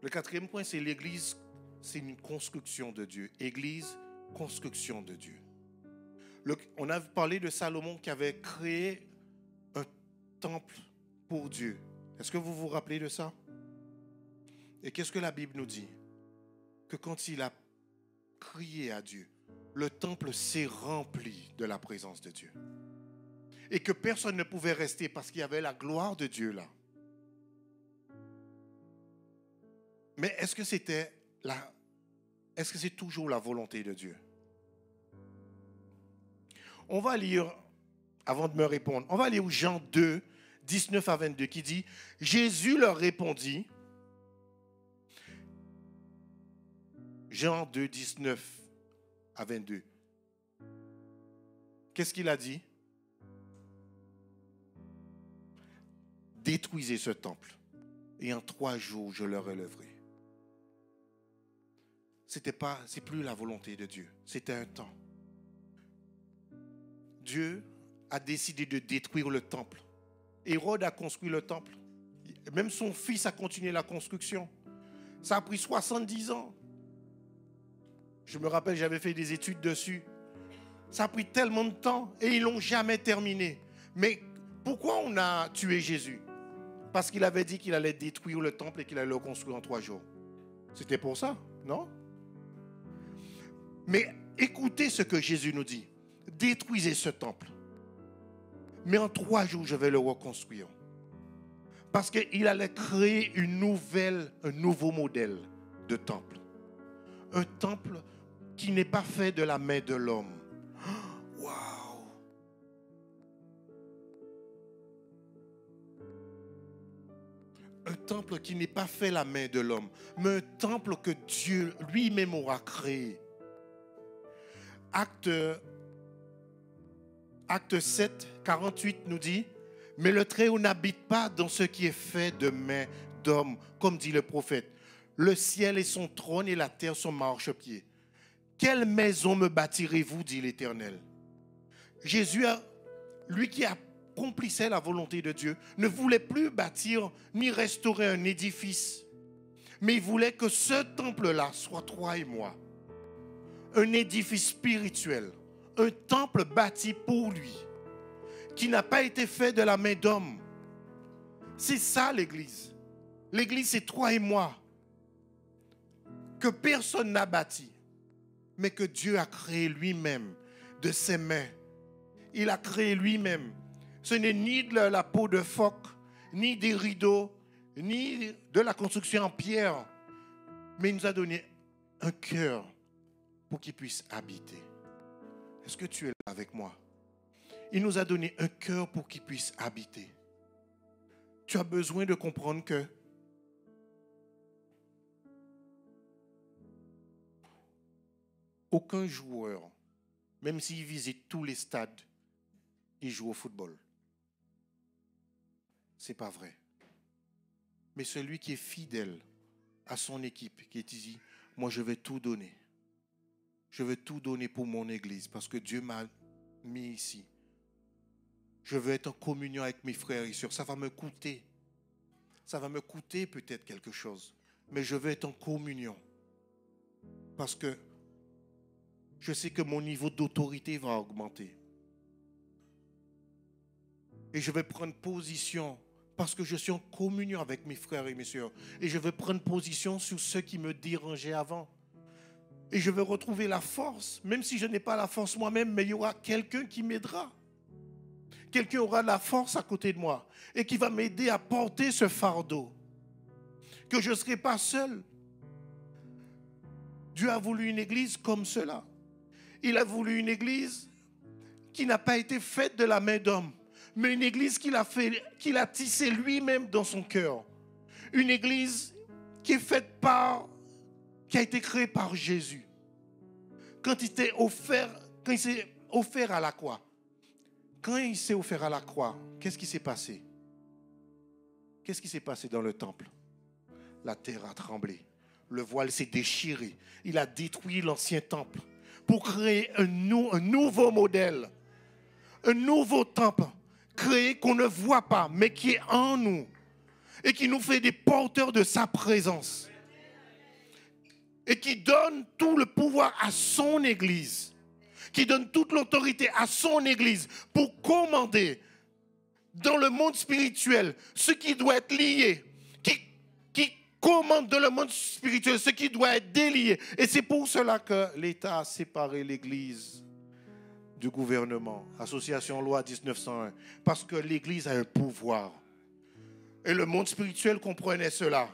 Le 4e point, c'est l'église, c'est une construction de Dieu. Église, construction de Dieu. On a parlé de Salomon qui avait créé un temple pour Dieu. Est-ce que vous vous rappelez de ça? Et qu'est-ce que la Bible nous dit? Que quand il a crié à Dieu, le temple s'est rempli de la présence de Dieu. Et que personne ne pouvait rester parce qu'il y avait la gloire de Dieu là. Mais est-ce que c'est toujours la volonté de Dieu? On va lire, avant de me répondre, on va lire Jean 2, 19 à 22 qui dit, Jésus leur répondit, Jean 2, 19 à 22. Qu'est-ce qu'il a dit? Détruisez ce temple et en 3 jours je le relèverai. C'est plus la volonté de Dieu, c'était un temps. Dieu a décidé de détruire le temple. Hérode a construit le temple. Même son fils a continué la construction. Ça a pris 70 ans. Je me rappelle, j'avais fait des études dessus. Ça a pris tellement de temps et ils ne l'ont jamais terminé. Mais pourquoi on a tué Jésus? Parce qu'il avait dit qu'il allait détruire le temple et qu'il allait le construire en 3 jours. C'était pour ça, non? Mais écoutez ce que Jésus nous dit. Détruisez ce temple. Mais en 3 jours, je vais le reconstruire. Parce qu'il allait créer un nouveau modèle de temple. Un temple qui n'est pas fait de la main de l'homme. Waouh! Un temple qui n'est pas fait la main de l'homme, mais un temple que Dieu lui-même aura créé. Acte 7, 48 nous dit, mais le Très-Haut n'habite pas dans ce qui est fait de main d'homme, comme dit le prophète. Le ciel est son trône et la terre son marchepied. Quelle maison me bâtirez-vous, dit l'Éternel. Jésus, lui qui accomplissait la volonté de Dieu, ne voulait plus bâtir ni restaurer un édifice, mais il voulait que ce temple-là soit toi et moi. Un édifice spirituel, un temple bâti pour lui, qui n'a pas été fait de la main d'homme. C'est ça l'église. L'église, c'est toi et moi, que personne n'a bâti, mais que Dieu a créé lui-même de ses mains. Il a créé lui-même. Ce n'est ni de la peau de phoque, ni des rideaux, ni de la construction en pierre, mais il nous a donné un cœur pour qu'il puisse habiter. Est-ce que tu es là avec moi? Il nous a donné un cœur pour qu'il puisse habiter. Tu as besoin de comprendre que aucun joueur, même s'il visite tous les stades, il joue au football. Ce n'est pas vrai. Mais celui qui est fidèle à son équipe, qui est ici, moi je vais tout donner. Je veux tout donner pour mon église parce que Dieu m'a mis ici. Je veux être en communion avec mes frères et sœurs. Ça va me coûter. Ça va me coûter peut-être quelque chose. Mais je veux être en communion. Parce que je sais que mon niveau d'autorité va augmenter. Et je vais prendre position parce que je suis en communion avec mes frères et mes sœurs. Et je vais prendre position sur ceux qui me dérangeaient avant. Et je vais retrouver la force, même si je n'ai pas la force moi-même, mais il y aura quelqu'un qui m'aidera. Quelqu'un aura la force à côté de moi et qui va m'aider à porter ce fardeau. Que je ne serai pas seul. Dieu a voulu une église comme cela. Il a voulu une église qui n'a pas été faite de la main d'homme, mais une église qu'il a tissée lui-même dans son cœur. Une église qui est faite qui a été créée par Jésus. Quand il s'est offert à la croix. Quand il s'est offert à la croix, qu'est-ce qui s'est passé? Qu'est-ce qui s'est passé dans le temple? La terre a tremblé. Le voile s'est déchiré. Il a détruit l'ancien temple pour créer un nouveau modèle. Un nouveau temple créé qu'on ne voit pas, mais qui est en nous. Et qui nous fait des porteurs de sa présence. Et qui donne tout le pouvoir à son église. Qui donne toute l'autorité à son église pour commander dans le monde spirituel ce qui doit être lié. Qui commande dans le monde spirituel ce qui doit être délié. Et c'est pour cela que l'État a séparé l'église du gouvernement. Association loi 1901. Parce que l'église a un pouvoir. Et le monde spirituel comprenait cela.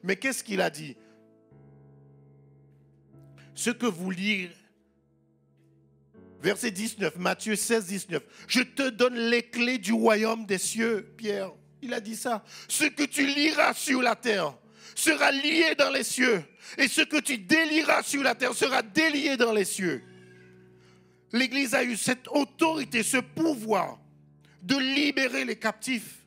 Mais qu'est-ce qu'il a dit? Ce que vous lirez, verset 19, Matthieu 16, 19. Je te donne les clés du royaume des cieux, Pierre. Il a dit ça. Ce que tu liras sur la terre sera lié dans les cieux. Et ce que tu délieras sur la terre sera délié dans les cieux. L'Église a eu cette autorité, ce pouvoir de libérer les captifs.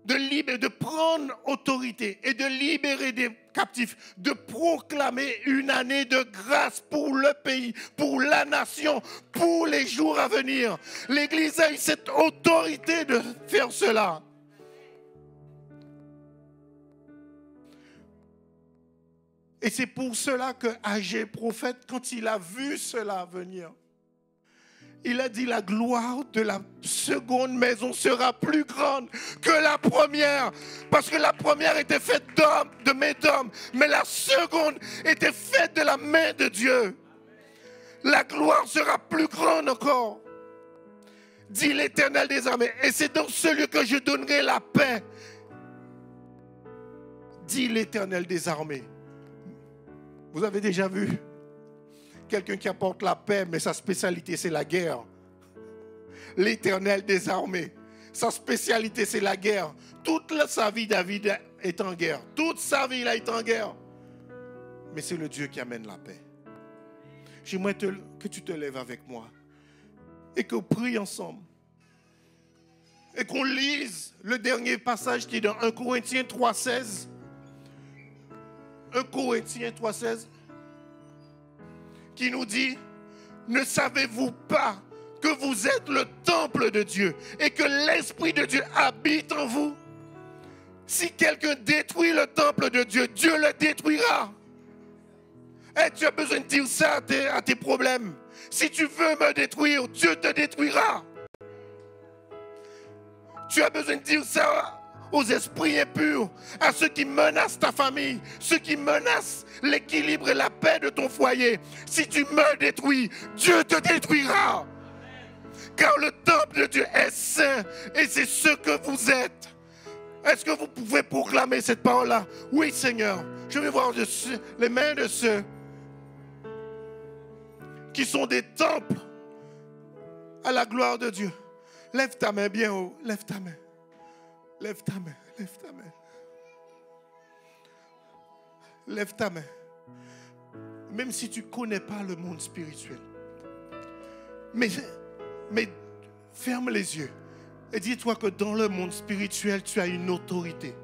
De prendre autorité et de libérer des captifs, de proclamer une année de grâce pour le pays, pour la nation, pour les jours à venir. L'Église a eu cette autorité de faire cela. Et c'est pour cela que Agé, prophète, quand il a vu cela venir, il a dit la gloire de la seconde maison sera plus grande que la première. Parce que la première était faite d'hommes, de main d'hommes. Mais la seconde était faite de la main de Dieu. La gloire sera plus grande encore. Dit l'Éternel des armées. Et c'est dans ce lieu que je donnerai la paix. Dit l'Éternel des armées. Vous avez déjà vu quelqu'un qui apporte la paix, mais sa spécialité, c'est la guerre. L'Éternel des armées. Sa spécialité, c'est la guerre. Toute sa vie, David est en guerre. Toute sa vie, il a été en guerre. Mais c'est le Dieu qui amène la paix. J'aimerais que tu te lèves avec moi et qu'on prie ensemble. Et qu'on lise le dernier passage qui est dans 1 Corinthiens 3,16. 1 Corinthiens 3,16. Qui nous dit, ne savez-vous pas que vous êtes le temple de Dieu et que l'Esprit de Dieu habite en vous? Si quelqu'un détruit le temple de Dieu, Dieu le détruira. Et tu as besoin de dire ça à tes problèmes. Si tu veux me détruire, Dieu te détruira. Tu as besoin de dire ça aux esprits impurs, à ceux qui menacent ta famille, ceux qui menacent l'équilibre et la paix de ton foyer. Si tu me détruis, Dieu te détruira. Car le temple de Dieu est saint et c'est ce que vous êtes. Est-ce que vous pouvez proclamer cette parole-là? Oui, Seigneur. Je vais voir les mains de ceux qui sont des temples À la gloire de Dieu. Lève ta main bien haut. Lève ta main. Lève ta main. Lève ta main. Lève ta main. Même si tu ne connais pas le monde spirituel. Mais ferme les yeux. Et dis-toi que dans le monde spirituel, tu as une autorité.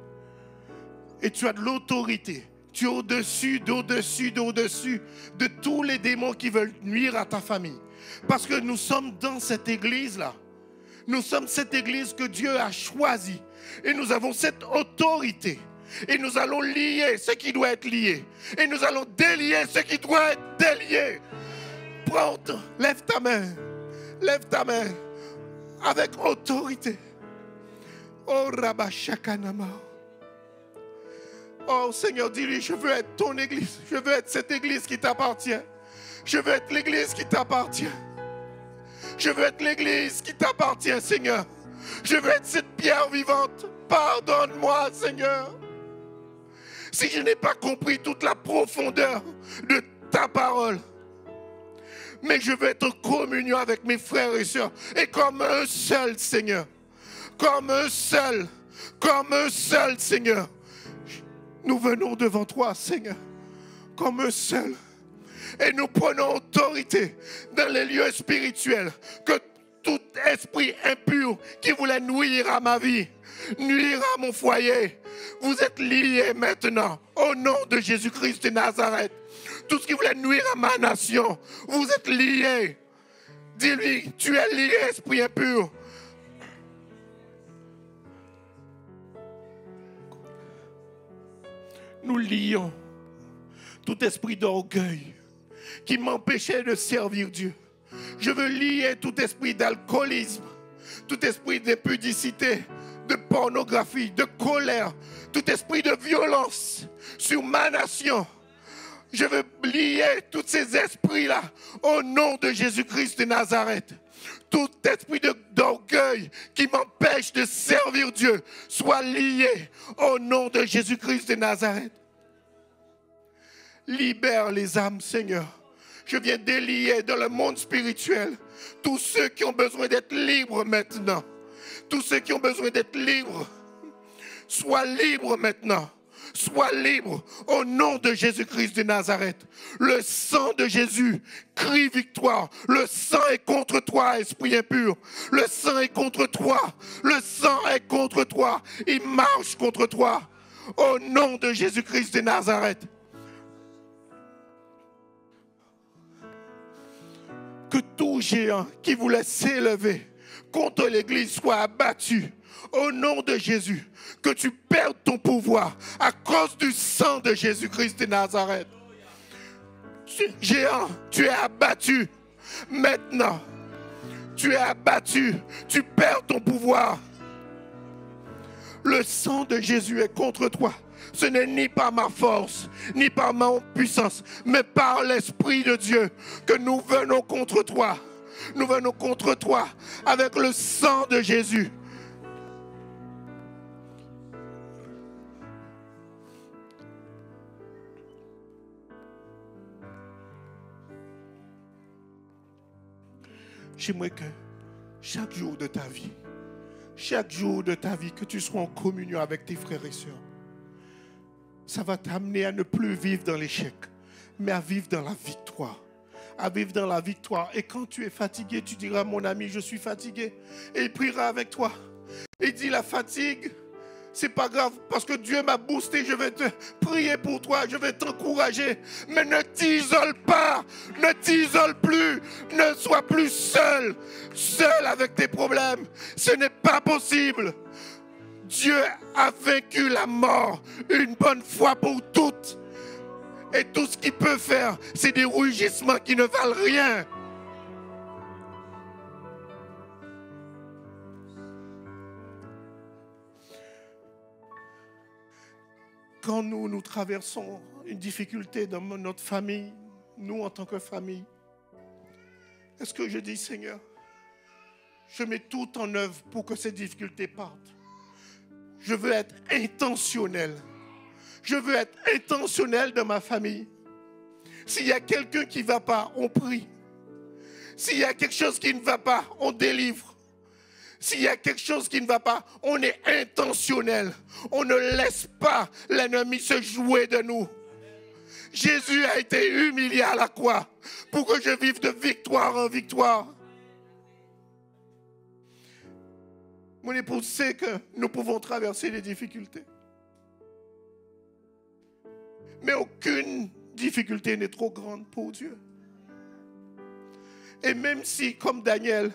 Et tu as de l'autorité. Tu es au-dessus de tous les démons qui veulent nuire à ta famille. Parce que nous sommes dans cette église-là. Nous sommes cette église que Dieu a choisie. Et nous avons cette autorité. Et nous allons lier ce qui doit être lié. Et nous allons délier ce qui doit être délié. Lève ta main. Lève ta main. Avec autorité. Oh Rabba Shakanama. Oh Seigneur, dis-lui, je veux être ton église. Je veux être cette église qui t'appartient. Je veux être l'église qui t'appartient. Je veux être l'église qui t'appartient, Seigneur. Je veux être cette pierre vivante. Pardonne-moi, Seigneur. Si je n'ai pas compris toute la profondeur de ta parole. Mais je veux être en communion avec mes frères et sœurs. Et comme un seul, Seigneur. Comme un seul, Seigneur. Nous venons devant toi, Seigneur. Comme un seul. Et nous prenons autorité dans les lieux spirituels. Que tout esprit impur qui voulait nuire à ma vie, nuire à mon foyer, vous êtes liés maintenant. Au nom de Jésus-Christ de Nazareth. Tout ce qui voulait nuire à ma nation, vous êtes liés. Dis-lui, tu es lié, esprit impur. Nous lions tout esprit d'orgueil qui m'empêchait de servir Dieu. Je veux lier tout esprit d'alcoolisme, tout esprit d'impudicité, de pornographie, de colère, tout esprit de violence sur ma nation. Je veux lier tous ces esprits-là au nom de Jésus-Christ de Nazareth. Tout esprit d'orgueil qui m'empêche de servir Dieu soit lié au nom de Jésus-Christ de Nazareth. Libère les âmes, Seigneur. Je viens délier dans le monde spirituel tous ceux qui ont besoin d'être libres maintenant. Tous ceux qui ont besoin d'être libres. Sois libre maintenant. Sois libre au nom de Jésus-Christ de Nazareth. Le sang de Jésus crie victoire. Le sang est contre toi, esprit impur. Le sang est contre toi. Le sang est contre toi. Il marche contre toi. Au nom de Jésus-Christ de Nazareth. Que tout géant qui voulait s'élever contre l'Église soit abattu. Au nom de Jésus, que tu perdes ton pouvoir à cause du sang de Jésus-Christ de Nazareth. Géant, tu es abattu. Maintenant, tu es abattu. Tu perds ton pouvoir. Le sang de Jésus est contre toi. Ce n'est ni par ma force, ni par ma puissance, mais par l'Esprit de Dieu que nous venons contre toi. Nous venons contre toi avec le sang de Jésus. J'aimerais que chaque jour de ta vie, que tu sois en communion avec tes frères et sœurs. Ça va t'amener à ne plus vivre dans l'échec, mais à vivre dans la victoire. À vivre dans la victoire. Et quand tu es fatigué, tu diras, mon ami, je suis fatigué. Et il priera avec toi. Il dit, la fatigue, c'est pas grave, parce que Dieu m'a boosté, je vais te prier pour toi, je vais t'encourager. Mais ne t'isole pas, ne t'isole plus, ne sois plus seul avec tes problèmes. Ce n'est pas possible. Dieu a vaincu la mort une bonne fois pour toutes. Et tout ce qu'il peut faire, c'est des rugissements qui ne valent rien. Quand nous traversons une difficulté dans notre famille, nous en tant que famille, est-ce que je dis, Seigneur, je mets tout en œuvre pour que ces difficultés partent. Je veux être intentionnel. Je veux être intentionnel dans ma famille. S'il y a quelqu'un qui ne va pas, on prie. S'il y a quelque chose qui ne va pas, on délivre. S'il y a quelque chose qui ne va pas, on est intentionnel. On ne laisse pas l'ennemi se jouer de nous. Jésus a été humilié à la croix pour que je vive de victoire en victoire. Mon épouse sait que nous pouvons traverser les difficultés. Mais aucune difficulté n'est trop grande pour Dieu. Et même si, comme Daniel,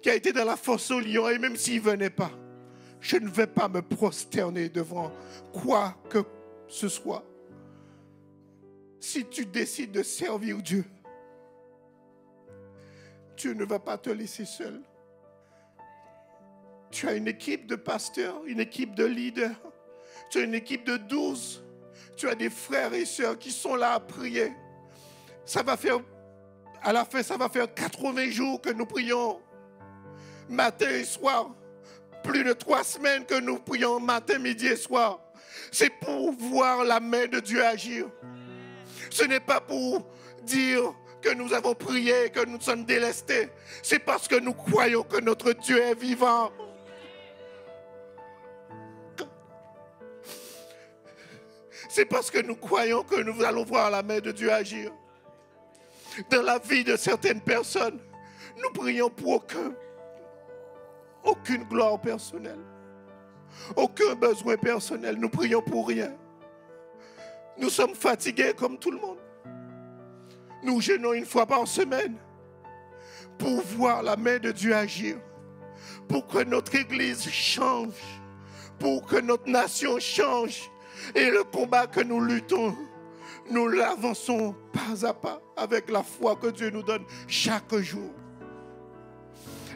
qui a été dans la fosse au lion, et même s'il ne venait pas, je ne vais pas me prosterner devant quoi que ce soit. Si tu décides de servir Dieu, Dieu ne va pas te laisser seul. Tu as une équipe de pasteurs, une équipe de leaders, tu as une équipe de 12. Tu as des frères et sœurs qui sont là à prier. Ça va faire, à la fin, ça va faire 80 jours que nous prions matin et soir. Plus de 3 semaines que nous prions matin, midi et soir. C'est pour voir la main de Dieu agir. Ce n'est pas pour dire que nous avons prié, que nous sommes délestés. C'est parce que nous croyons que notre Dieu est vivant. C'est parce que nous croyons que nous allons voir la main de Dieu agir. Dans la vie de certaines personnes, nous prions pour aucune gloire personnelle, aucun besoin personnel. Nous prions pour rien. Nous sommes fatigués comme tout le monde. Nous jeûnons une fois par semaine pour voir la main de Dieu agir, pour que notre Église change, pour que notre nation change. Et le combat que nous luttons, nous l'avançons pas à pas avec la foi que Dieu nous donne chaque jour.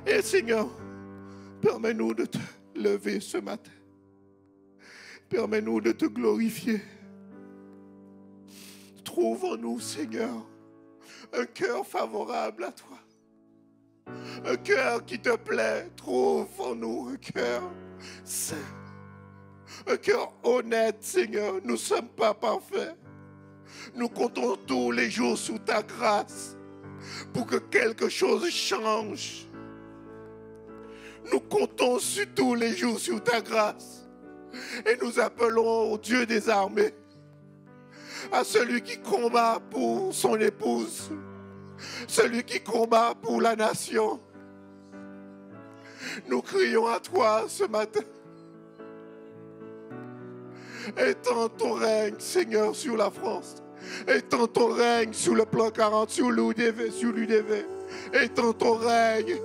Et Seigneur, permets-nous de te lever ce matin. Permets-nous de te glorifier. Trouve en nous, Seigneur, un cœur favorable à toi. Un cœur qui te plaît. Trouve en nous un cœur saint. Un cœur honnête, Seigneur. Nous ne sommes pas parfaits. Nous comptons tous les jours sous ta grâce pour que quelque chose change. Nous comptons sur tous les jours sur ta grâce. Et nous appelons au Dieu des armées, à celui qui combat pour son épouse, celui qui combat pour la nation. Nous crions à toi ce matin. Étends ton règne, Seigneur, sur la France. Étends ton règne sur le plan 40, sur l'UDV. Étends ton règne.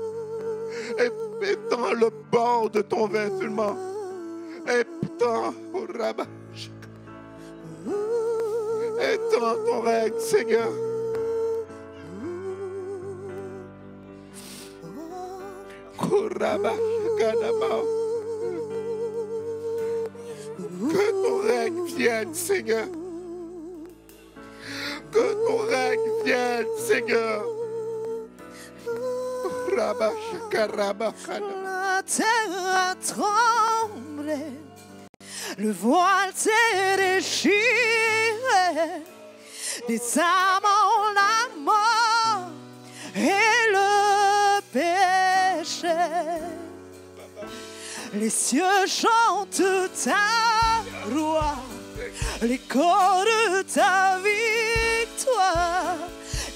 Étends le bord de ton vêtement. Étends ton règne, Seigneur. Que ton règne vienne, Seigneur. Que ton règne vienne, Seigneur. La terre a tremblé, le voile s'est déchiré, des âmes ont la mort et le péché. Les cieux chantent ta gloire, l'écho de ta victoire,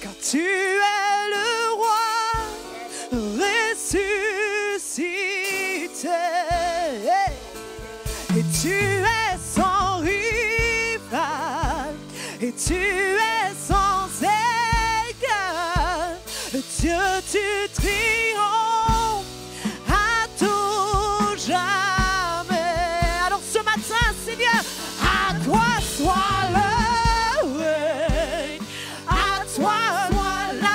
car tu es le roi ressuscité. Et tu es sans rival, et tu es sans égal. Dieu, tu triomphes à tout jamais. Alors ce matin, Seigneur, à toi soit le règne, à toi soit la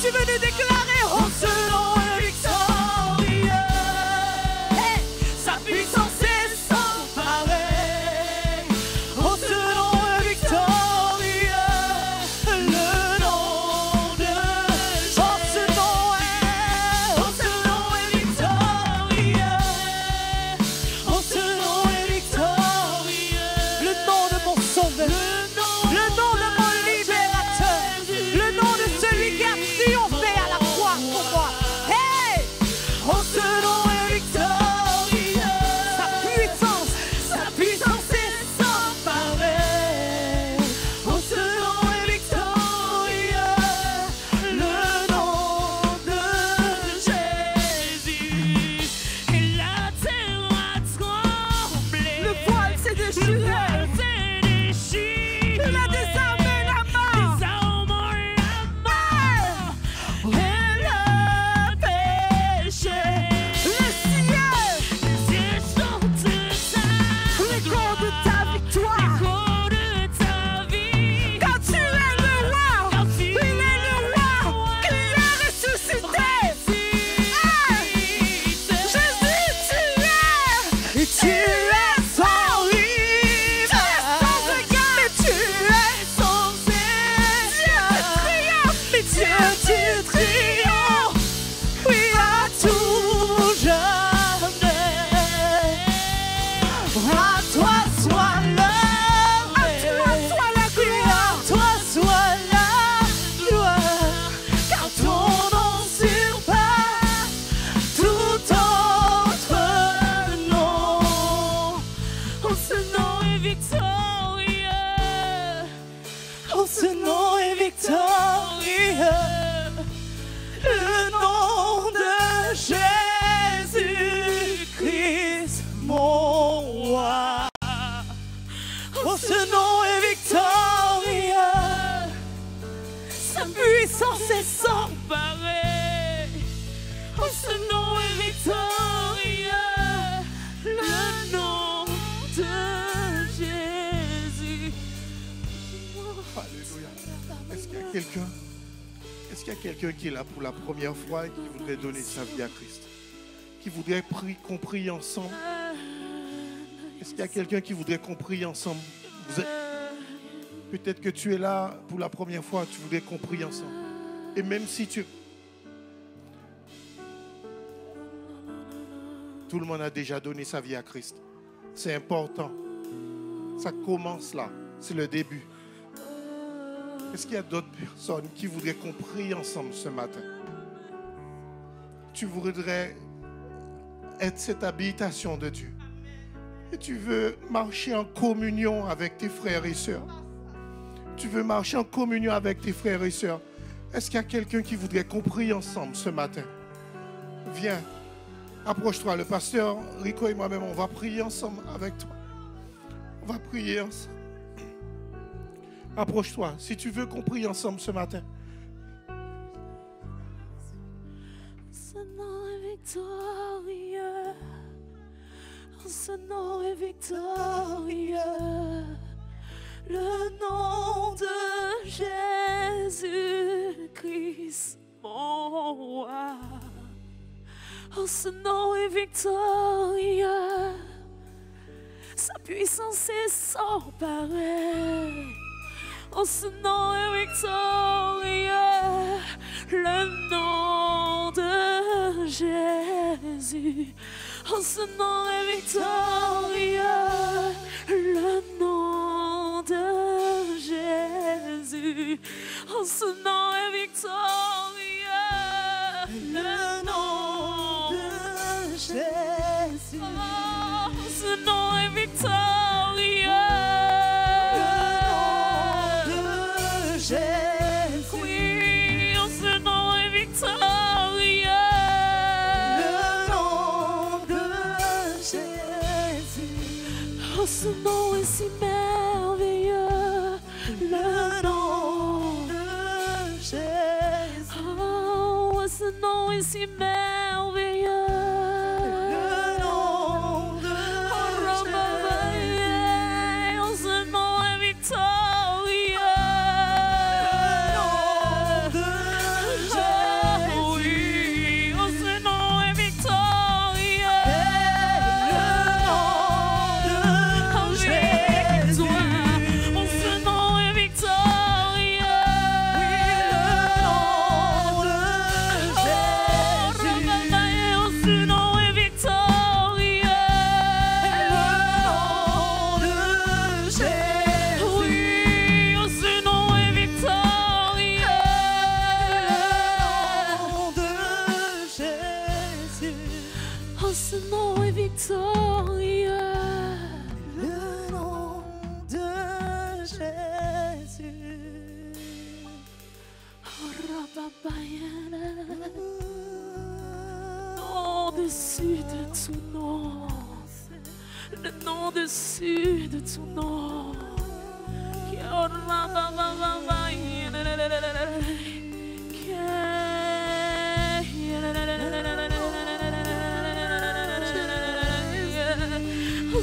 suis venu déclarer oh ce nom est victorieux. Hey, sa puissance est sans pareil. Oh ce nom est victorieux. Le nom de Jésus. Oh ce nom est victorieux. Oh ce nom est victorieux. Le nom de mon sauveur. Le nom de mon libérateur. Le nom de celui qui a triomphé à la croix pour moi. Hey! Oh ce nom est victorieux. Sa puissance est sans pareil. Oh ce nom est victorieux. Le nom de Jésus. Et la terre a tremblé. Le voile s'est déchiré. Il a désarmé la mort. Et le péché. Le ciel chante l'écho de ta victoire. Quand tu es le roi, il est le roi qui est ressuscité. Jésus, tu es. Et tu es sans rive. Tu es sans égard. Mais tu es sans égard. Mais Dieu, tu triomphes. Oui, à tout jamais. À toi soit l'honneur. À toi soit la gloire. À toi soit la gloire. Car ton nom surpasse tout autre nom. Oh, ce nom est victorieux. Oh, ce nom est victorieux. Le nom de Jésus-Christ, mon roi. Oh, ce nom est victorieux. Sa puissance est sans pareil. Oh, ce nom est victorieux. Le nom de Jésus. Alléluia. Est-ce qu'il y a quelqu'un? Est-ce qu'il y a quelqu'un qui est là pour la première fois et qui voudrait donner sa vie à Christ? Qui voudrait qu'on prie ensemble? Est-ce qu'il y a quelqu'un qui voudrait qu'on prie ensemble? Peut-être que tu es là pour la première fois, tu voudrais qu'on prie ensemble. Et même si tout le monde a déjà donné sa vie à Christ. C'est important. Ça commence là. C'est le début. Est-ce qu'il y a d'autres personnes qui voudraient qu'on prie ensemble ce matin? Tu voudrais être cette habitation de Dieu. Et tu veux marcher en communion avec tes frères et sœurs. Tu veux marcher en communion avec tes frères et sœurs. Est-ce qu'il y a quelqu'un qui voudrait qu'on prie ensemble ce matin? Viens, approche-toi. Le pasteur Rico et moi-même, on va prier ensemble avec toi. On va prier ensemble. Approche-toi. Si tu veux qu'on prie ensemble ce matin. Ce nom est victorieux. Ce nom est victorieux. Le nom de Jésus-Christ, mon roi. Oh, ce nom est victorieux. Sa puissance est sans pareil. Oh, ce nom est victorieux. Le nom de Jésus. Oh, ce nom est victorieux. Le nom de Jésus. Oh, ce nom est victorieux. Le nom de Jésus. Oh, ce nom est victorieux. Le nom de Jésus. Oui, oh, ce nom est victorieux. Le nom de Jésus. Oh, ce nom est si merveilleux. Le nom de Jésus. Oh, ce nom est si merveilleux. Le nom de Jésus. Oh, ce nom est victorieux. Le nom de Jésus. tout nom, le nom dessus de tout nom.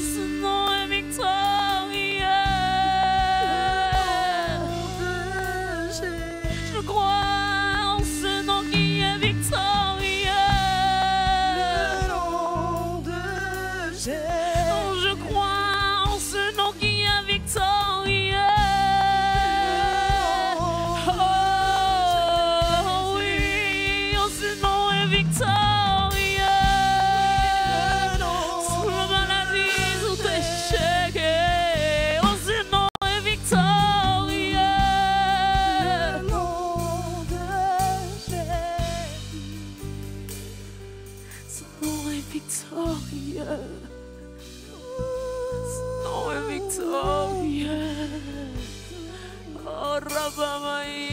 Ce nom est victorieux. Je crois en ce nom qui est victorieux. Le nom de Jésus. Je crois en ce nom qui est victorieux. Oh oui, en ce nom est victorieux. Sous la maladie, sous tes chèques, en ce nom est victorieux. Le nom de Jésus. Ce nom est victorieux. Ce nom est victorieux. Oh, Rabamaye.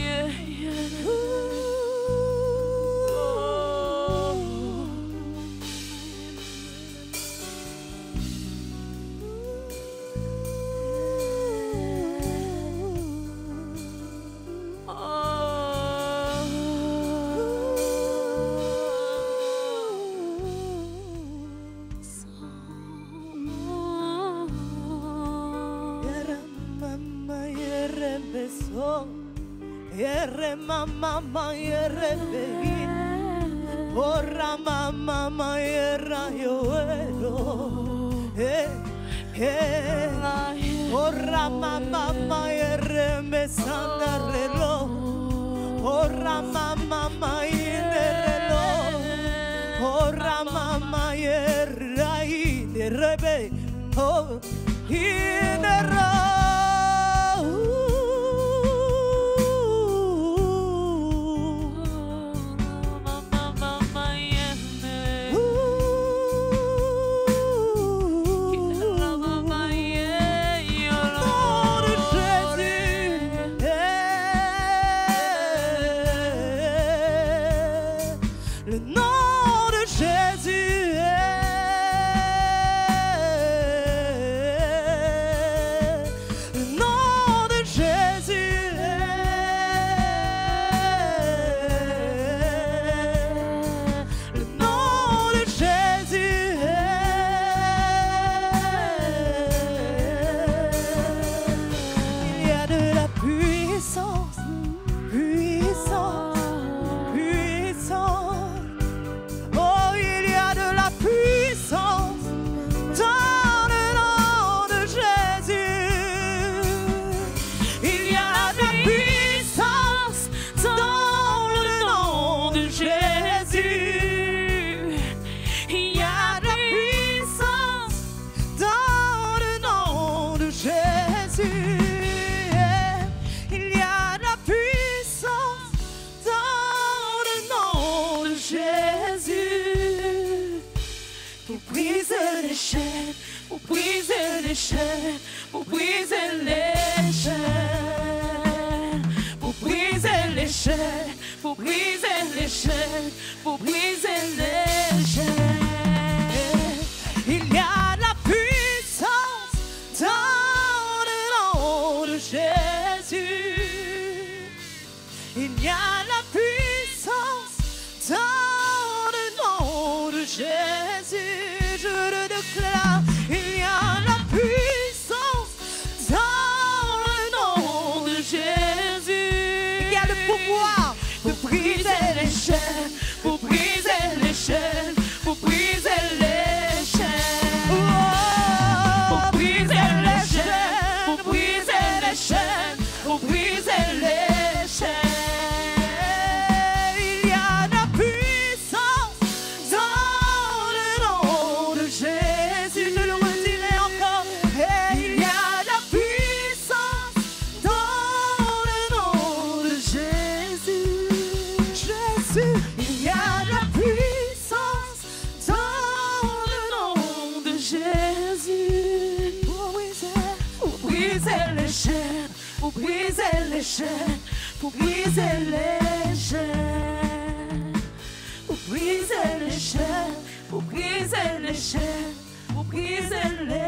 Mama yere behi, ora mama yera yoelo, ora mama yere mesana relo, ora mama yere relo, ora mama yera inerebe, oh inera. Le nom de Jésus. chaînes, pour briser les chaînes, pour briser les chaînes, pour briser les chaînes, pour briser les chaînes. Il y a de la puissance dans le nom de Jésus. Il y a de la puissance dans le nom de Jésus. Je le déclare, il y a de la puissance dans le nom de Jésus. Il y a le pouvoir pour briser les chaînes, pour briser les chaînes, pour briser les chaînes. Oh, pour briser les chaînes, pour briser les chaînes, pour briser les chaînes. Il y a de la puissance dans le nom de Jésus. Je le redirai encore. Et il y a de la puissance dans le nom de Jésus. Jésus, il y a de la puissance dans le nom de Jésus. Pour briser les chaînes, pour briser les chaînes, pour briser les chaînes, pour briser les chaînes, pour briser les chaînes, pour briser les